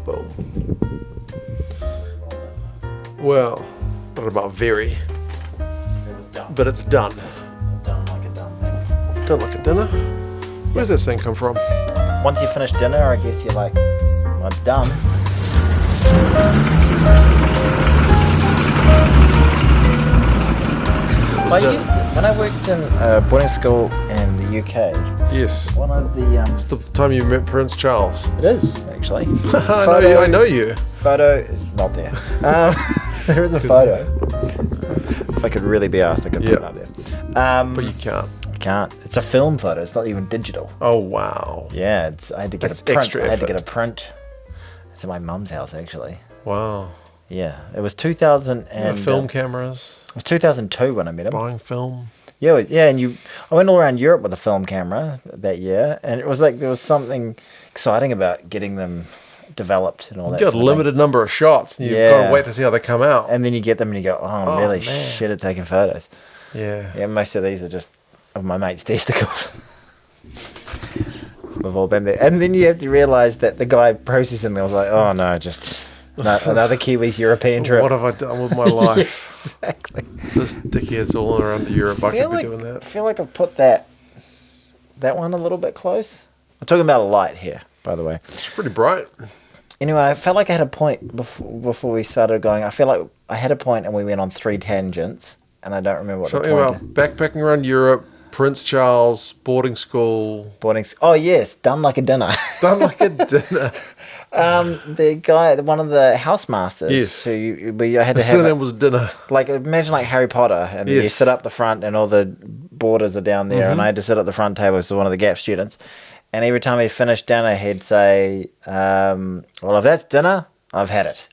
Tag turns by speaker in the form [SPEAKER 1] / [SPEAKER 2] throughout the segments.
[SPEAKER 1] Boom. Well, not about very,
[SPEAKER 2] It was done.
[SPEAKER 1] but it's done.
[SPEAKER 2] Done like a done thing.
[SPEAKER 1] Done like a dinner. Where's that saying come from?
[SPEAKER 2] Once you finish dinner, I guess you're like, well, it's done. When I worked in boarding school in the UK,
[SPEAKER 1] Yes.
[SPEAKER 2] one of the
[SPEAKER 1] It's the time you met Prince Charles.
[SPEAKER 2] it is actually
[SPEAKER 1] I know you.
[SPEAKER 2] photo is not there. There is a photo. If I could really be asked, I could put it up there.
[SPEAKER 1] But you can't.
[SPEAKER 2] I can't. It's a film photo. It's not even digital.
[SPEAKER 1] Oh, wow.
[SPEAKER 2] Yeah, I had to get
[SPEAKER 1] That's
[SPEAKER 2] a print.
[SPEAKER 1] extra
[SPEAKER 2] I had to get a
[SPEAKER 1] effort.
[SPEAKER 2] print. It's at my mum's house actually.
[SPEAKER 1] Wow.
[SPEAKER 2] Yeah, it was 2000
[SPEAKER 1] Yeah,
[SPEAKER 2] and
[SPEAKER 1] film cameras,
[SPEAKER 2] it was 2002 when I met him.
[SPEAKER 1] buying film.
[SPEAKER 2] Yeah, yeah, and I went all around Europe with a film camera that year, and it was like there was something exciting about getting them developed and all that.
[SPEAKER 1] You got a
[SPEAKER 2] sort of thing.
[SPEAKER 1] limited number of shots, and you've got to wait to see how they come out.
[SPEAKER 2] And then you get them and you go, oh, I'm
[SPEAKER 1] Oh,
[SPEAKER 2] really
[SPEAKER 1] man.
[SPEAKER 2] shit at taking photos.
[SPEAKER 1] Yeah.
[SPEAKER 2] Yeah, most of these are just of my mate's testicles. We've all been there. And then you have to realise that the guy processing them was like, oh no, just another Kiwi's European trip.
[SPEAKER 1] What have I done with my life?
[SPEAKER 2] Yeah, exactly.
[SPEAKER 1] This dickhead's all around Europe. I could be doing
[SPEAKER 2] I
[SPEAKER 1] that.
[SPEAKER 2] feel like I've put that one a little bit close. I'm talking about a light here, by the way.
[SPEAKER 1] It's pretty bright.
[SPEAKER 2] Anyway, I felt like I had a point before we started going. I feel like I had a point and we went on 3 tangents, and I don't remember what
[SPEAKER 1] Something
[SPEAKER 2] the
[SPEAKER 1] about
[SPEAKER 2] point.
[SPEAKER 1] backpacking around Europe, Prince Charles, boarding school.
[SPEAKER 2] Oh yes, done like a dinner.
[SPEAKER 1] Done like a dinner.
[SPEAKER 2] The guy, one of the housemasters.
[SPEAKER 1] Yes.
[SPEAKER 2] Who you had to
[SPEAKER 1] The
[SPEAKER 2] have
[SPEAKER 1] surname was dinner.
[SPEAKER 2] like imagine like Harry Potter, and you
[SPEAKER 1] Yes.
[SPEAKER 2] sit up the front, and all the boarders are down there, and I had to sit at the front table as one of the Gap students. And every time he finished dinner, he'd say, "Well, if that's dinner, I've had it."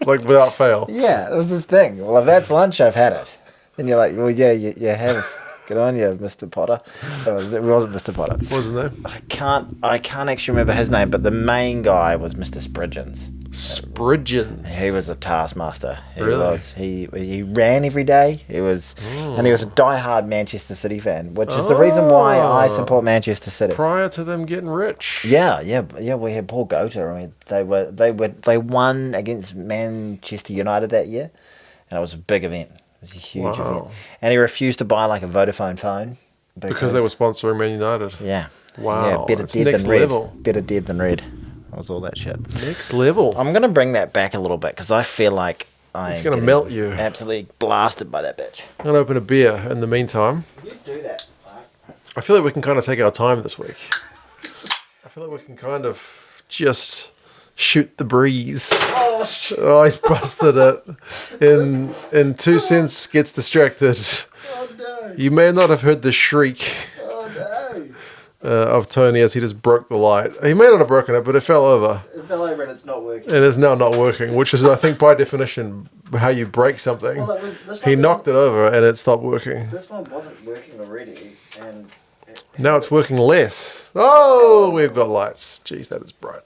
[SPEAKER 1] Like without fail.
[SPEAKER 2] Yeah, it was this thing. Well, if that's lunch, I've had it. And you're like, well, yeah, you have. Good on you, Mr. Potter. It wasn't Mr. Potter.
[SPEAKER 1] What was his name?
[SPEAKER 2] I can't actually remember his name, but the main guy was Mr. Spridgens.
[SPEAKER 1] Spridgens.
[SPEAKER 2] He was a taskmaster. He
[SPEAKER 1] Really?
[SPEAKER 2] was. He ran every day. And he was a diehard Manchester City fan, which is the reason why I support Manchester City.
[SPEAKER 1] Prior to them getting rich.
[SPEAKER 2] Yeah. We had Paul Gota. I mean, they won against Manchester United that year, and it was a big event. It was a huge event, and he refused to buy like a Vodafone phone
[SPEAKER 1] Because they were sponsoring Man United.
[SPEAKER 2] Yeah.
[SPEAKER 1] Wow,
[SPEAKER 2] Yeah, better
[SPEAKER 1] that's
[SPEAKER 2] dead
[SPEAKER 1] next
[SPEAKER 2] than red.
[SPEAKER 1] level.
[SPEAKER 2] Better dead than red. That was all that shit.
[SPEAKER 1] Next level.
[SPEAKER 2] I'm gonna bring that back a little bit because I feel like
[SPEAKER 1] It's gonna melt you.
[SPEAKER 2] Absolutely blasted by that bitch.
[SPEAKER 1] I'm going to open a beer in the meantime.
[SPEAKER 2] You do that, Mark.
[SPEAKER 1] I feel like we can kind of take our time this week. I feel like we can kind of just shoot the breeze.
[SPEAKER 2] Oh shit!
[SPEAKER 1] Oh, he's busted it. In 2 cents, gets distracted.
[SPEAKER 2] Oh no!
[SPEAKER 1] You may not have heard the shriek
[SPEAKER 2] Oh no!
[SPEAKER 1] of Tony as he just broke the light. He may not have broken it, but it fell over.
[SPEAKER 2] It fell over and it's not working.
[SPEAKER 1] It is now not working, which is, I think, by definition, how you break something.
[SPEAKER 2] Well, this
[SPEAKER 1] He
[SPEAKER 2] one
[SPEAKER 1] knocked it over and it stopped working.
[SPEAKER 2] This one wasn't working already, and
[SPEAKER 1] Now it's working less. Oh, we've got lights. Jeez, that is bright.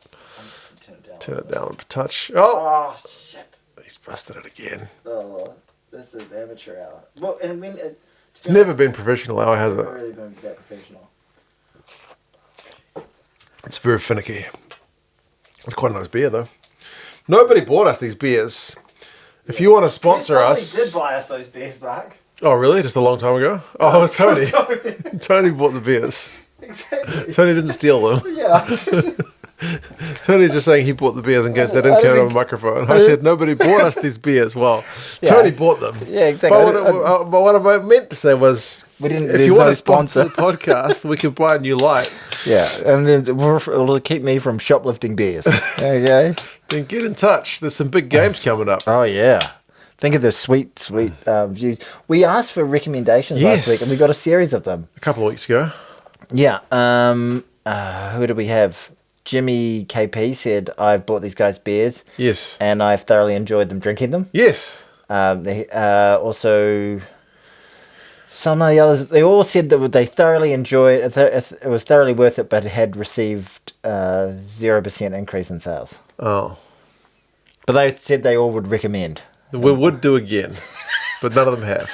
[SPEAKER 2] turn it down.
[SPEAKER 1] Turn it down a touch. Oh,
[SPEAKER 2] Oh shit!
[SPEAKER 1] he's busted it again.
[SPEAKER 2] Oh, this is amateur hour. Well, and when
[SPEAKER 1] It's never been professional hour, has
[SPEAKER 2] never
[SPEAKER 1] it?
[SPEAKER 2] really been that professional.
[SPEAKER 1] It's very finicky. It's quite a nice beer, though. Nobody bought us these beers. If you want to sponsor us...
[SPEAKER 2] did buy us those beers, Mark.
[SPEAKER 1] Oh, really? Just a long time ago? Oh, it was Tony. Tony bought the beers.
[SPEAKER 2] Exactly.
[SPEAKER 1] Tony didn't steal them.
[SPEAKER 2] Yeah.
[SPEAKER 1] Tony's just saying he bought the beers in case they didn't
[SPEAKER 2] I
[SPEAKER 1] count
[SPEAKER 2] didn't-
[SPEAKER 1] on a microphone. I said nobody bought us these beers. Well,
[SPEAKER 2] Yeah.
[SPEAKER 1] Tony bought them.
[SPEAKER 2] Yeah, exactly.
[SPEAKER 1] But what I meant to say was,
[SPEAKER 2] We didn't.
[SPEAKER 1] if
[SPEAKER 2] there's
[SPEAKER 1] you want
[SPEAKER 2] no
[SPEAKER 1] to sponsor
[SPEAKER 2] sponsor.
[SPEAKER 1] the podcast, we can buy a new light.
[SPEAKER 2] Yeah, and then it'll keep me from shoplifting beers. Okay.
[SPEAKER 1] Then get in touch. There's some big games coming up.
[SPEAKER 2] Oh yeah. Think of the sweet views. We asked for recommendations
[SPEAKER 1] Yes.
[SPEAKER 2] last week, and we got a series of them.
[SPEAKER 1] A couple of weeks ago.
[SPEAKER 2] Yeah. Who do we have? Jimmy KP said, "I've bought these guys beers,
[SPEAKER 1] Yes.
[SPEAKER 2] and I've thoroughly enjoyed them drinking them."
[SPEAKER 1] Yes.
[SPEAKER 2] Also, some of the others, they all said that they thoroughly enjoyed it. It was thoroughly worth it, but it had received 0% increase in sales.
[SPEAKER 1] Oh.
[SPEAKER 2] But they said they all would recommend.
[SPEAKER 1] We would do again, but none of them have.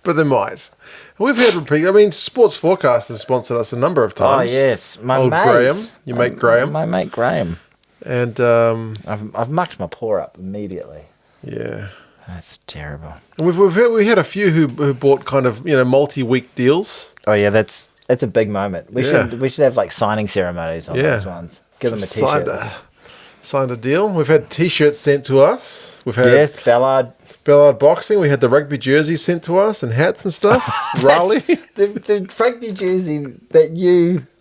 [SPEAKER 1] but they might. We've had repeat. I mean, Sports Forecast has sponsored us a number of times.
[SPEAKER 2] Oh yes, my
[SPEAKER 1] Old
[SPEAKER 2] mate,
[SPEAKER 1] Graham, your mate Graham,
[SPEAKER 2] my mate Graham.
[SPEAKER 1] and
[SPEAKER 2] I've mucked my paw up immediately.
[SPEAKER 1] yeah.
[SPEAKER 2] That's terrible.
[SPEAKER 1] And we had a few who bought kind of multi-week deals.
[SPEAKER 2] Oh yeah, that's a big moment. We
[SPEAKER 1] Yeah.
[SPEAKER 2] should have like signing ceremonies on those ones. Give them a t-shirt.
[SPEAKER 1] Signed a deal. We've had t-shirts sent to us. We've had
[SPEAKER 2] Yes, Ballard.
[SPEAKER 1] Boxing. We had the rugby jerseys sent to us and hats and stuff. Raleigh.
[SPEAKER 2] The rugby jersey that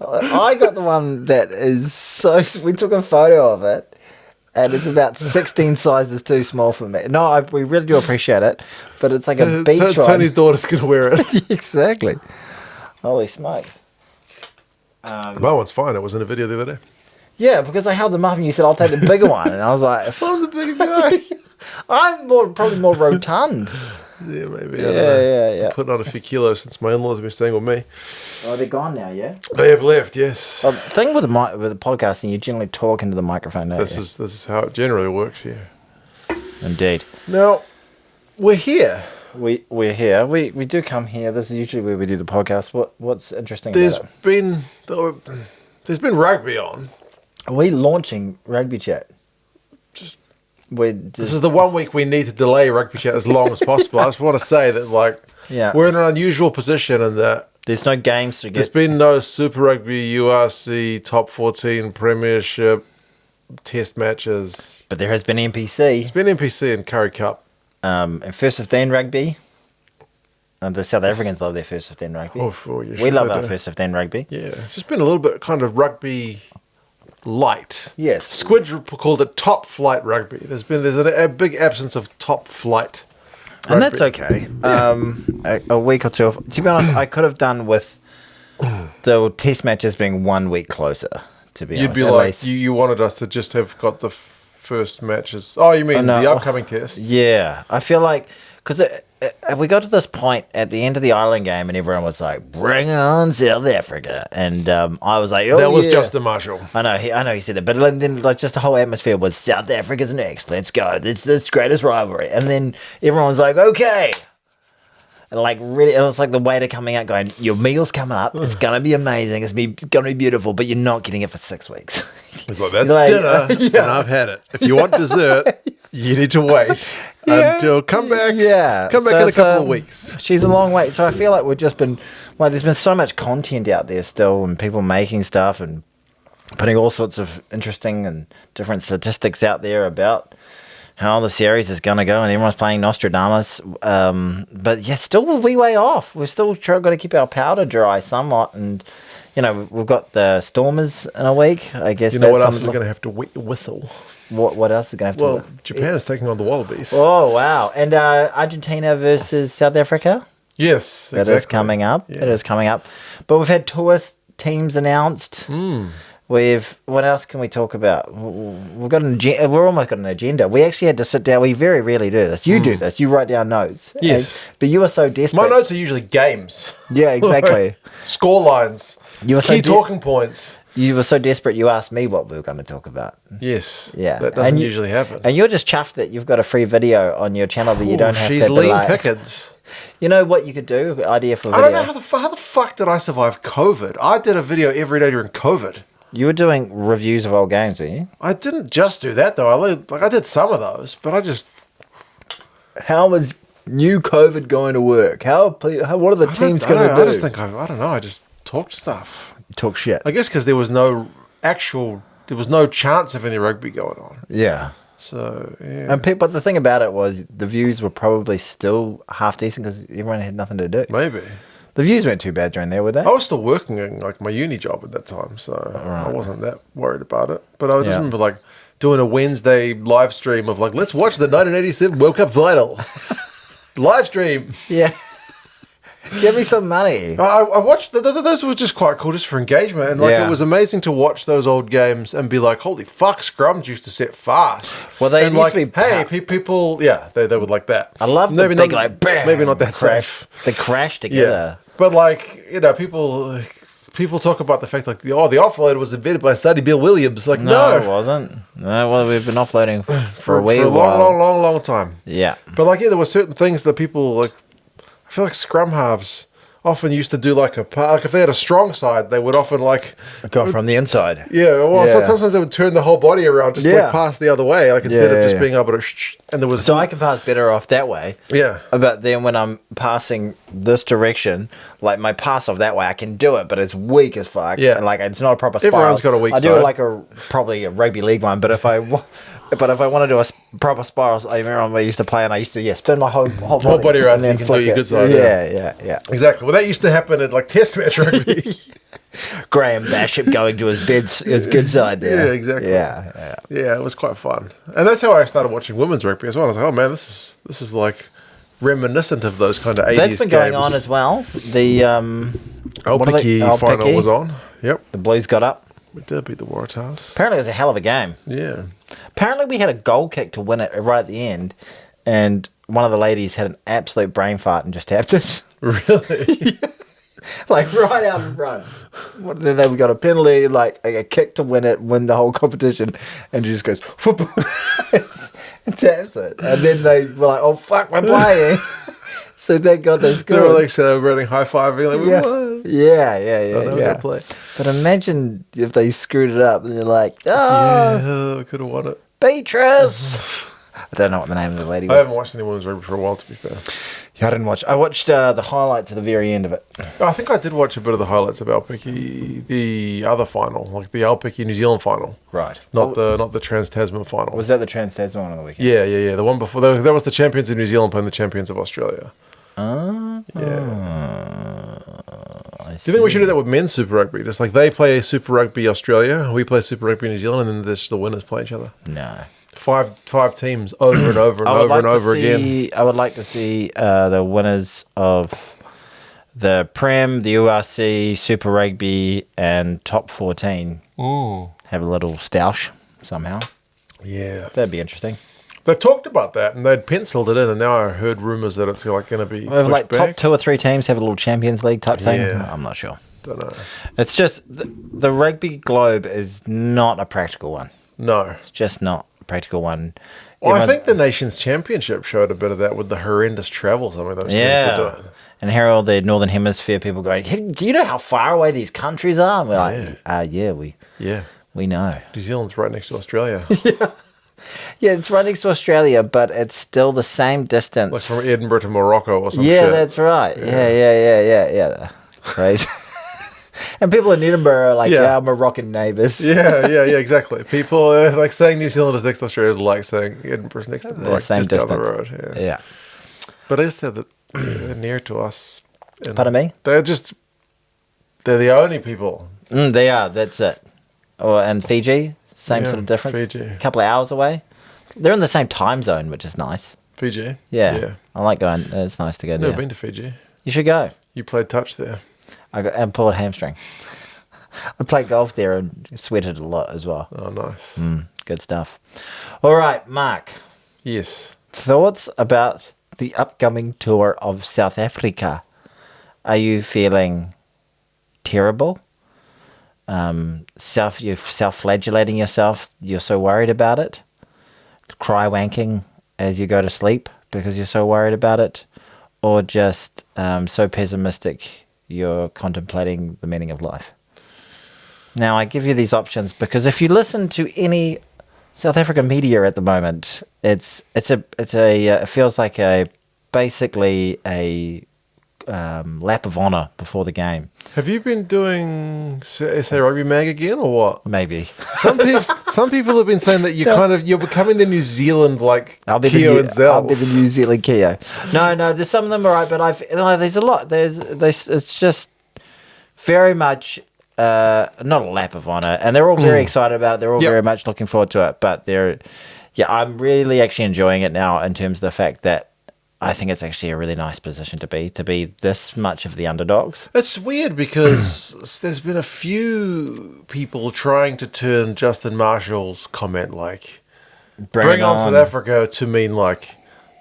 [SPEAKER 2] I got the one that is so. We took a photo of it, and it's about 16 sizes too small for me. No, we really do appreciate it, but it's like a beach one.
[SPEAKER 1] Tony's daughter's gonna wear it.
[SPEAKER 2] Exactly. Holy smokes.
[SPEAKER 1] My one's fine. It was in a video the other day.
[SPEAKER 2] Yeah, because I held them up and you said, I'll take the bigger one. And I was like,
[SPEAKER 1] I'm the bigger guy.
[SPEAKER 2] I'm probably more rotund.
[SPEAKER 1] Yeah, maybe.
[SPEAKER 2] Yeah.
[SPEAKER 1] Putting on a few kilos since my in-laws have been staying with me.
[SPEAKER 2] Oh, they're gone now, yeah?
[SPEAKER 1] They have left, yes.
[SPEAKER 2] Well, the thing with the podcasting, you generally talk into the microphone now.
[SPEAKER 1] This is how it generally works, yeah.
[SPEAKER 2] Indeed.
[SPEAKER 1] Now, we're here.
[SPEAKER 2] We're here. We do come here. This is usually where we do the podcast. What's interesting
[SPEAKER 1] There's
[SPEAKER 2] about it?
[SPEAKER 1] been rugby on.
[SPEAKER 2] Are we launching Rugby Chat?
[SPEAKER 1] This is the 1 week we need to delay Rugby Chat as long as possible. I just want to say that we're in an unusual position in that
[SPEAKER 2] there's no games to get.
[SPEAKER 1] There's been no Super Rugby, URC, Top 14, Premiership, Test matches.
[SPEAKER 2] But there has been NPC.
[SPEAKER 1] It's been NPC and Curry Cup.
[SPEAKER 2] And First 15 Rugby. And the South Africans love their First 15 Rugby.
[SPEAKER 1] We
[SPEAKER 2] love our First 15 Rugby.
[SPEAKER 1] Yeah, it's just been a little bit kind of rugby light.
[SPEAKER 2] Yes.
[SPEAKER 1] Squid called it top flight rugby. There's a big absence of top flight rugby.
[SPEAKER 2] And that's okay.
[SPEAKER 1] Yeah.
[SPEAKER 2] A week or two. To be honest, I could have done with the test matches being 1 week closer, to be honest.
[SPEAKER 1] You'd be like, you wanted us to just have got the first matches. Oh, you mean the upcoming test?
[SPEAKER 2] Yeah. I feel like, because we got to this point at the end of the Ireland game and everyone was like, bring on South Africa. And I was like,
[SPEAKER 1] that was Justin Marshall.
[SPEAKER 2] I know he said that. But then just the whole atmosphere was South Africa's next. Let's go. This greatest rivalry. And then everyone was like, okay. And really, it was like the waiter coming out going, your meal's coming up. It's going to be amazing. It's going to be beautiful, but you're not getting it for 6 weeks.
[SPEAKER 1] It's like, that's dinner, and I've had it. If you want dessert, you need to wait until come back.
[SPEAKER 2] Yeah.
[SPEAKER 1] Come back in a couple of weeks.
[SPEAKER 2] She's a long wait. So I feel like there's been so much content out there still and people making stuff and putting all sorts of interesting and different statistics out there about how the series is going to go, and everyone's playing Nostradamus. But yeah, still a wee way off. We're still got to keep our powder dry somewhat, and we've got the Stormers in a week. I guess.
[SPEAKER 1] You know what else is going to have to whistle?
[SPEAKER 2] What else is going to have to?
[SPEAKER 1] Well, Japan is taking on the Wallabies.
[SPEAKER 2] Oh wow! And Argentina versus South Africa.
[SPEAKER 1] Yes,
[SPEAKER 2] that is coming up. Yeah. It is coming up. But we've had tourist teams announced. What else can we talk about? We've got an agenda. We're almost got an agenda. We actually had to sit down. We very rarely do this. You do this. You write down notes.
[SPEAKER 1] Yes.
[SPEAKER 2] But you were so desperate.
[SPEAKER 1] My notes are usually games.
[SPEAKER 2] Yeah, exactly.
[SPEAKER 1] Score lines. You were key talking points.
[SPEAKER 2] You were so desperate you asked me what we were going to talk about.
[SPEAKER 1] Yes.
[SPEAKER 2] Yeah.
[SPEAKER 1] That doesn't usually happen.
[SPEAKER 2] And you're just chuffed that you've got a free video on your channel that you don't have to delay.
[SPEAKER 1] She's lean pickings.
[SPEAKER 2] You know what you could do? Idea for a video.
[SPEAKER 1] I don't know how the fuck did I survive COVID? I did a video every day during COVID.
[SPEAKER 2] You were doing reviews of old games, were you?
[SPEAKER 1] I didn't just do that though. I did some of those, but I just.
[SPEAKER 2] How is new COVID going to work? What are the teams going to do?
[SPEAKER 1] I just think I don't know. I just talked stuff.
[SPEAKER 2] You talk shit.
[SPEAKER 1] I guess because there was no chance of any rugby going on.
[SPEAKER 2] Yeah.
[SPEAKER 1] So yeah.
[SPEAKER 2] But the thing about it was the views were probably still half decent because everyone had nothing to do.
[SPEAKER 1] Maybe.
[SPEAKER 2] The views weren't too bad during there, were they?
[SPEAKER 1] I was still working in my uni job at that time, so I wasn't that worried about it. But I just remember doing a Wednesday live stream of let's watch the 1987 World Cup final. Live stream.
[SPEAKER 2] Yeah. Give me some money.
[SPEAKER 1] I watched those were just quite cool, just for engagement, and it was amazing to watch those old games and be like, "Holy fuck, scrums used to set fast."
[SPEAKER 2] Well, they used to be.
[SPEAKER 1] Hey, people, they would like that.
[SPEAKER 2] I love the big bam,
[SPEAKER 1] maybe not that
[SPEAKER 2] crash.
[SPEAKER 1] safe.
[SPEAKER 2] They crash together.
[SPEAKER 1] Yeah. But people talk about the fact the offload was invented by Sonny Bill Williams. No,
[SPEAKER 2] it wasn't. No, well, we've been offloading for a while.
[SPEAKER 1] long time.
[SPEAKER 2] Yeah.
[SPEAKER 1] But there were certain things that people I feel like scrum halves often used to do like if they had a strong side, they would often like
[SPEAKER 2] go from the inside.
[SPEAKER 1] Yeah, well, sometimes they would turn the whole body around, just like pass the other way, like instead of just being able to. And there was
[SPEAKER 2] I can pass better off that way.
[SPEAKER 1] Yeah,
[SPEAKER 2] but then when I'm passing this direction, like my pass off that way, I can do it, but it's weak as fuck.
[SPEAKER 1] Yeah,
[SPEAKER 2] and like it's not a proper spiral.
[SPEAKER 1] Everyone's got a weak side.
[SPEAKER 2] I do it like probably a rugby league one, but if I want to do a proper spiral, I remember I used to play, and I used to spin my whole
[SPEAKER 1] body around, and then you can do your good side.
[SPEAKER 2] Yeah.
[SPEAKER 1] Exactly. Well, that used to happen in like test match rugby.
[SPEAKER 2] Graham Basham going to his good side there.
[SPEAKER 1] Yeah, exactly.
[SPEAKER 2] Yeah,
[SPEAKER 1] it was quite fun, and that's how I started watching women's rugby as well. I was like, oh man, this is like reminiscent of those kind of 80s
[SPEAKER 2] That's been going
[SPEAKER 1] games.
[SPEAKER 2] on as well. The
[SPEAKER 1] Alpiki final was on. Yep,
[SPEAKER 2] the Blues got up.
[SPEAKER 1] We did beat the Waratahs.
[SPEAKER 2] Apparently, it was a hell of a game.
[SPEAKER 1] Yeah.
[SPEAKER 2] Apparently, we had a goal kick to win it right at the end, and one of the ladies had an absolute brain fart and just tapped it.
[SPEAKER 1] Really?
[SPEAKER 2] Like right out in front. Then we got a penalty, like a kick to win the whole competition, and she just goes and taps it. And then they were like, "Oh fuck, we're playing." So thank God they scored.
[SPEAKER 1] They were like celebrating, high fiving, like,
[SPEAKER 2] yeah.
[SPEAKER 1] Play.
[SPEAKER 2] But imagine if they screwed it up and they're like,
[SPEAKER 1] we could have won it.
[SPEAKER 2] Beatrice. I don't know what the name of the lady was.
[SPEAKER 1] I haven't watched any women's rugby for a while, to be fair.
[SPEAKER 2] Yeah, I didn't watch. I watched the highlights at the very end of it.
[SPEAKER 1] I think I did watch a bit of the highlights of Alpiki, the other final, like the Alpiki New Zealand final.
[SPEAKER 2] Right.
[SPEAKER 1] Not the Trans-Tasman final.
[SPEAKER 2] Was that the Trans-Tasman one on the weekend?
[SPEAKER 1] Yeah. The one before, that was the champions of New Zealand playing the champions of Australia.
[SPEAKER 2] Yeah.
[SPEAKER 1] Do you think we should do that with men's Super Rugby? Just like they play Super Rugby Australia, we play Super Rugby New Zealand, and then the winners play each other?
[SPEAKER 2] No.
[SPEAKER 1] Five teams over and over and over and over again.
[SPEAKER 2] I would like to see the winners of the Prem, the URC, Super Rugby, and Top 14 have a little stoush somehow.
[SPEAKER 1] Yeah.
[SPEAKER 2] That'd be interesting.
[SPEAKER 1] They talked about that, and they'd penciled it in, and now I heard rumours that it's like going to be pushed
[SPEAKER 2] like
[SPEAKER 1] back.
[SPEAKER 2] top 2 or 3 teams have a little Champions League type thing.
[SPEAKER 1] Yeah.
[SPEAKER 2] I'm not sure.
[SPEAKER 1] Don't know.
[SPEAKER 2] It's just the rugby globe is not a practical one.
[SPEAKER 1] No.
[SPEAKER 2] It's just not a practical one.
[SPEAKER 1] Well, I think the Nations Championship showed a bit of that with the horrendous travel some of those teams were doing.
[SPEAKER 2] And here are all the Northern Hemisphere people going, hey, do you know how far away these countries are? And we're like, we know.
[SPEAKER 1] New Zealand's right next to Australia.
[SPEAKER 2] Yeah, it's right next to Australia, but it's still the same distance.
[SPEAKER 1] Like from Edinburgh to Morocco or something.
[SPEAKER 2] Yeah, that's right. Yeah. Crazy. And people in Edinburgh are like, our Moroccan neighbours.
[SPEAKER 1] Yeah, exactly. People like saying New Zealand is next to Australia is like saying Edinburgh's next to Morocco,
[SPEAKER 2] same
[SPEAKER 1] just
[SPEAKER 2] distance.
[SPEAKER 1] down the road.
[SPEAKER 2] Yeah.
[SPEAKER 1] But I guess they're near to us. And
[SPEAKER 2] pardon me?
[SPEAKER 1] They're the only people.
[SPEAKER 2] They are, that's it. And Fiji, same sort of difference.
[SPEAKER 1] Fiji.
[SPEAKER 2] A couple of hours away. They're in the same time zone, which is nice.
[SPEAKER 1] Fiji?
[SPEAKER 2] Yeah. I like going. It's nice to go there.
[SPEAKER 1] Never been to Fiji.
[SPEAKER 2] You should go.
[SPEAKER 1] You played touch there.
[SPEAKER 2] I pulled a hamstring. I played golf there and sweated a lot as well.
[SPEAKER 1] Oh, nice.
[SPEAKER 2] Good stuff. All right, Mark.
[SPEAKER 1] Yes.
[SPEAKER 2] Thoughts about the upcoming tour of South Africa? Are you feeling terrible? You're self-flagellating yourself? You're so worried about it? Cry wanking as you go to sleep because you're so worried about it? Or just so pessimistic you're contemplating the meaning of life? Now, I give you these options because if you listen to any South African media at the moment, it feels like basically a lap of honour before the game.
[SPEAKER 1] Have you been doing SA Rugby Mag again, or what?
[SPEAKER 2] Maybe.
[SPEAKER 1] Some people have been saying that you're becoming the New Zealand
[SPEAKER 2] I'll be
[SPEAKER 1] Keo and Zels.
[SPEAKER 2] I'll be the New Zealand Keo. No, there's some of them are right, but there's a lot. It's just very much not a lap of honour, and they're all very excited about it. They're all very much looking forward to it. But I'm really actually enjoying it now in terms of the fact that I think it's actually a really nice position to be this much of the underdogs.
[SPEAKER 1] It's weird because there's been a few people trying to turn Justin Marshall's comment like bring on South Africa to mean like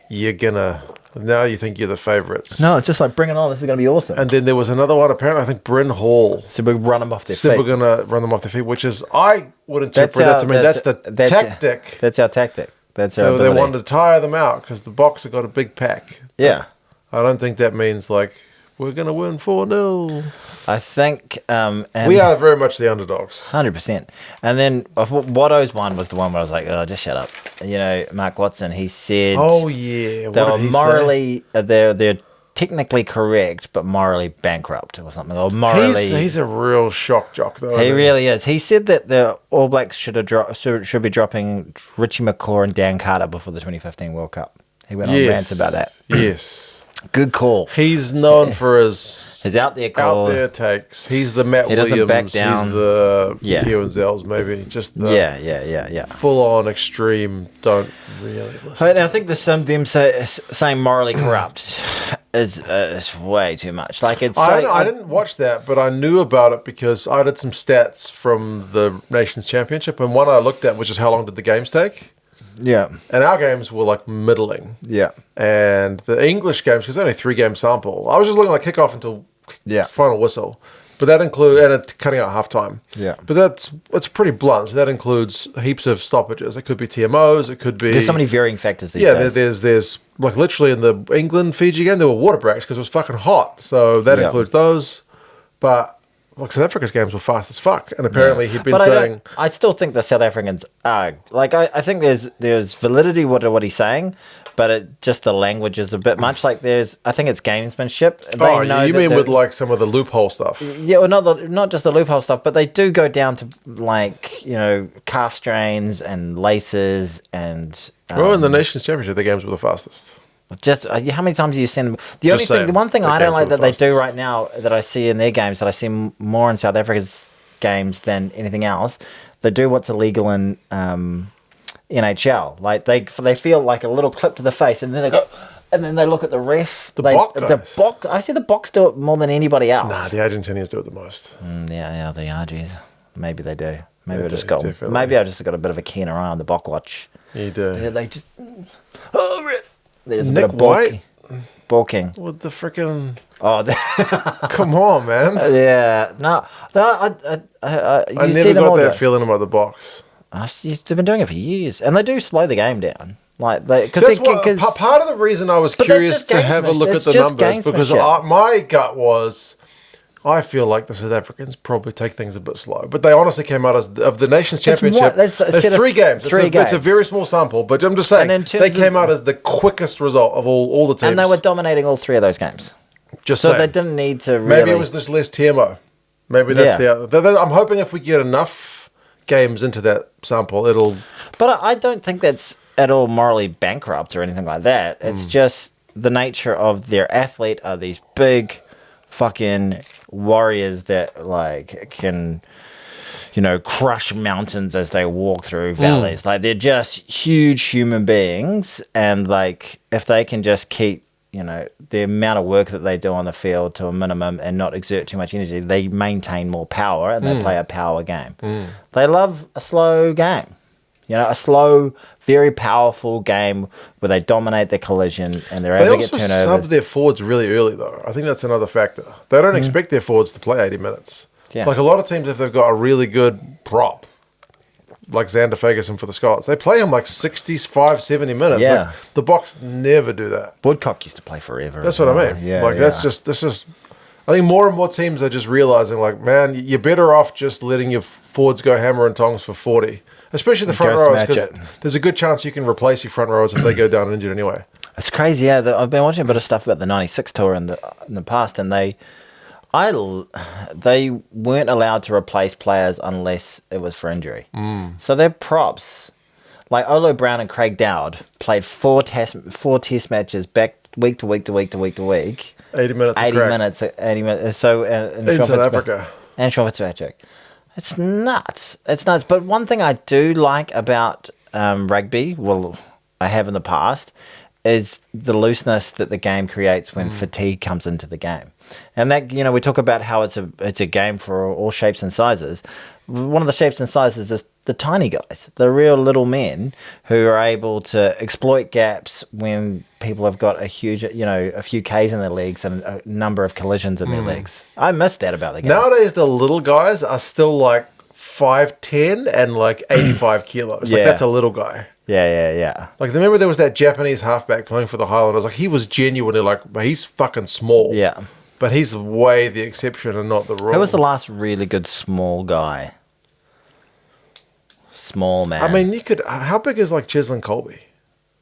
[SPEAKER 1] now you think you're the favourites.
[SPEAKER 2] No, it's just like bring it on, this is going to be awesome.
[SPEAKER 1] And then there was another one, apparently I think Bryn Hall
[SPEAKER 2] said we're run them off their feet.
[SPEAKER 1] Said we're going to run them off their feet, which is, I would interpret that to mean that's the tactic.
[SPEAKER 2] That's our tactic.
[SPEAKER 1] They wanted to tire them out because the Boxer got a big pack.
[SPEAKER 2] Yeah.
[SPEAKER 1] I don't think that means like we're going to win 4-0.
[SPEAKER 2] I think and
[SPEAKER 1] We are very much the underdogs.
[SPEAKER 2] 100%. And then Watto's one was the one where I was like, oh, just shut up. You know, Mark Watson, he said,
[SPEAKER 1] Oh yeah,
[SPEAKER 2] they
[SPEAKER 1] what
[SPEAKER 2] were
[SPEAKER 1] did he
[SPEAKER 2] morally, they're technically correct, but morally bankrupt or something. Or morally,
[SPEAKER 1] he's a real shock jock though.
[SPEAKER 2] he really is. He said that the All Blacks should be dropping Richie McCaw and Dan Carter before the 2015 World Cup. He went on rants about that.
[SPEAKER 1] Yes.
[SPEAKER 2] Good call.
[SPEAKER 1] He's known for his
[SPEAKER 2] out there
[SPEAKER 1] takes. He's the Matt
[SPEAKER 2] He doesn't
[SPEAKER 1] Williams.
[SPEAKER 2] back down.
[SPEAKER 1] He's the Kieran Zells, maybe. Just the
[SPEAKER 2] Yeah.
[SPEAKER 1] full-on extreme. Don't really listen.
[SPEAKER 2] And I think there's some them saying morally corrupt is way too much. Like it's.
[SPEAKER 1] I didn't watch that, but I knew about it because I did some stats from the Nations Championship, and one I looked at was just how long did the games take.
[SPEAKER 2] Yeah.
[SPEAKER 1] And our games were like middling.
[SPEAKER 2] Yeah.
[SPEAKER 1] And the English games, because only 3-game sample, I was just looking like kickoff until final whistle. But that includes, and it's cutting out halftime.
[SPEAKER 2] Yeah.
[SPEAKER 1] But it's pretty blunt. So that includes heaps of stoppages. It could be TMOs. It could be.
[SPEAKER 2] There's so many varying factors these days.
[SPEAKER 1] There's like literally in the England Fiji game, there were water breaks because it was fucking hot. So that includes those. But. Like South Africa's games were fast as fuck, and apparently he'd been saying.
[SPEAKER 2] I still think the South Africans are like. I think there's validity what he's saying, but just the language is a bit much. Like I think it's gamesmanship.
[SPEAKER 1] You mean with like some of the loophole stuff?
[SPEAKER 2] Yeah, well, not just the loophole stuff, but they do go down to like calf strains and laces and.
[SPEAKER 1] Well, in the Nations Championship, the games were the fastest.
[SPEAKER 2] Just how many times do you send them? The one thing I don't like that they do right now that I see in their games that I see more in South Africa's games than anything else, they do what's illegal in NHL. Like they feel like a little clip to the face, and then they go, and then they look at the ref.
[SPEAKER 1] The box.
[SPEAKER 2] I see the box do it more than anybody else.
[SPEAKER 1] Nah, the Argentinians do it the most.
[SPEAKER 2] Yeah, they are. Geez, maybe they do. Maybe
[SPEAKER 1] Definitely.
[SPEAKER 2] Maybe I just got a bit of a keener eye on the box watch.
[SPEAKER 1] You do.
[SPEAKER 2] Yeah, they just ref. There's a
[SPEAKER 1] Nick
[SPEAKER 2] bit of
[SPEAKER 1] White
[SPEAKER 2] balking.
[SPEAKER 1] with the freaking.
[SPEAKER 2] Oh,
[SPEAKER 1] come on, man!
[SPEAKER 2] Yeah, no.
[SPEAKER 1] I never got that feeling about the box.
[SPEAKER 2] They've been doing it for years, and they do slow the game down. Like
[SPEAKER 1] part of the reason I was curious to have a look at the numbers because my gut was. I feel like the South Africans probably take things a bit slow, but they honestly came out of the Nations Championship. There's 3 games. It's a very small sample, but I'm just saying they came out as the quickest result of all the teams,
[SPEAKER 2] and they were dominating all 3 of those games.
[SPEAKER 1] So
[SPEAKER 2] they didn't need to.
[SPEAKER 1] Maybe it was just less TMO. Maybe that's I'm hoping if we get enough games into that sample, it'll.
[SPEAKER 2] But I don't think that's at all morally bankrupt or anything like that. It's just the nature of their athlete are these big, fucking warriors that like can crush mountains as they walk through valleys. Like they're just huge human beings, and like if they can just keep the amount of work that they do on the field to a minimum and not exert too much energy, they maintain more power and they play a power game. They love a slow game. A slow, very powerful game where they dominate the collision and they're able to get turnovers.
[SPEAKER 1] They also sub their forwards really early, though. I think that's another factor. They don't expect their forwards to play 80 minutes. Yeah. Like a lot of teams, if they've got a really good prop, like Xander Ferguson for the Scots, they play him like 65, 70 minutes.
[SPEAKER 2] Yeah.
[SPEAKER 1] Like, the Boks never do that.
[SPEAKER 2] Woodcock used to play forever.
[SPEAKER 1] That's what I mean. Yeah, that's just... I think more and more teams are just realizing, like, man, you're better off just letting your forwards go hammer and tongs for 40. Especially the front rowers, because there's a good chance you can replace your front rowers if they go down injured anyway.
[SPEAKER 2] It's crazy, yeah. I've been watching a bit of stuff about the 96 tour in the past, and they weren't allowed to replace players unless it was for injury. So their props, like Olo Brown and Craig Dowd, played 4 test matches back week to week to week to week to week.
[SPEAKER 1] 80 minutes.
[SPEAKER 2] 80 minutes. So
[SPEAKER 1] in South Africa.
[SPEAKER 2] And Sean Fitzpatrick. It's nuts. But one thing I do like about rugby, well, I have in the past, is the looseness that the game creates when fatigue comes into the game. And that, we talk about how it's a game for all shapes and sizes. One of the shapes and sizes is the tiny guys, the real little men who are able to exploit gaps when people have got a huge, a few Ks in their legs and a number of collisions in their legs. I miss that about the game.
[SPEAKER 1] Nowadays, the little guys are still like 5'10" and like 85 kilos. Like, that's a little guy.
[SPEAKER 2] Yeah.
[SPEAKER 1] Like, remember there was that Japanese halfback playing for the Highlanders? Like, he was genuinely like, he's fucking small.
[SPEAKER 2] Yeah.
[SPEAKER 1] But he's way the exception and not the rule.
[SPEAKER 2] Who was the last really good small guy? Small man.
[SPEAKER 1] I mean, how big is like Cheslin Colby?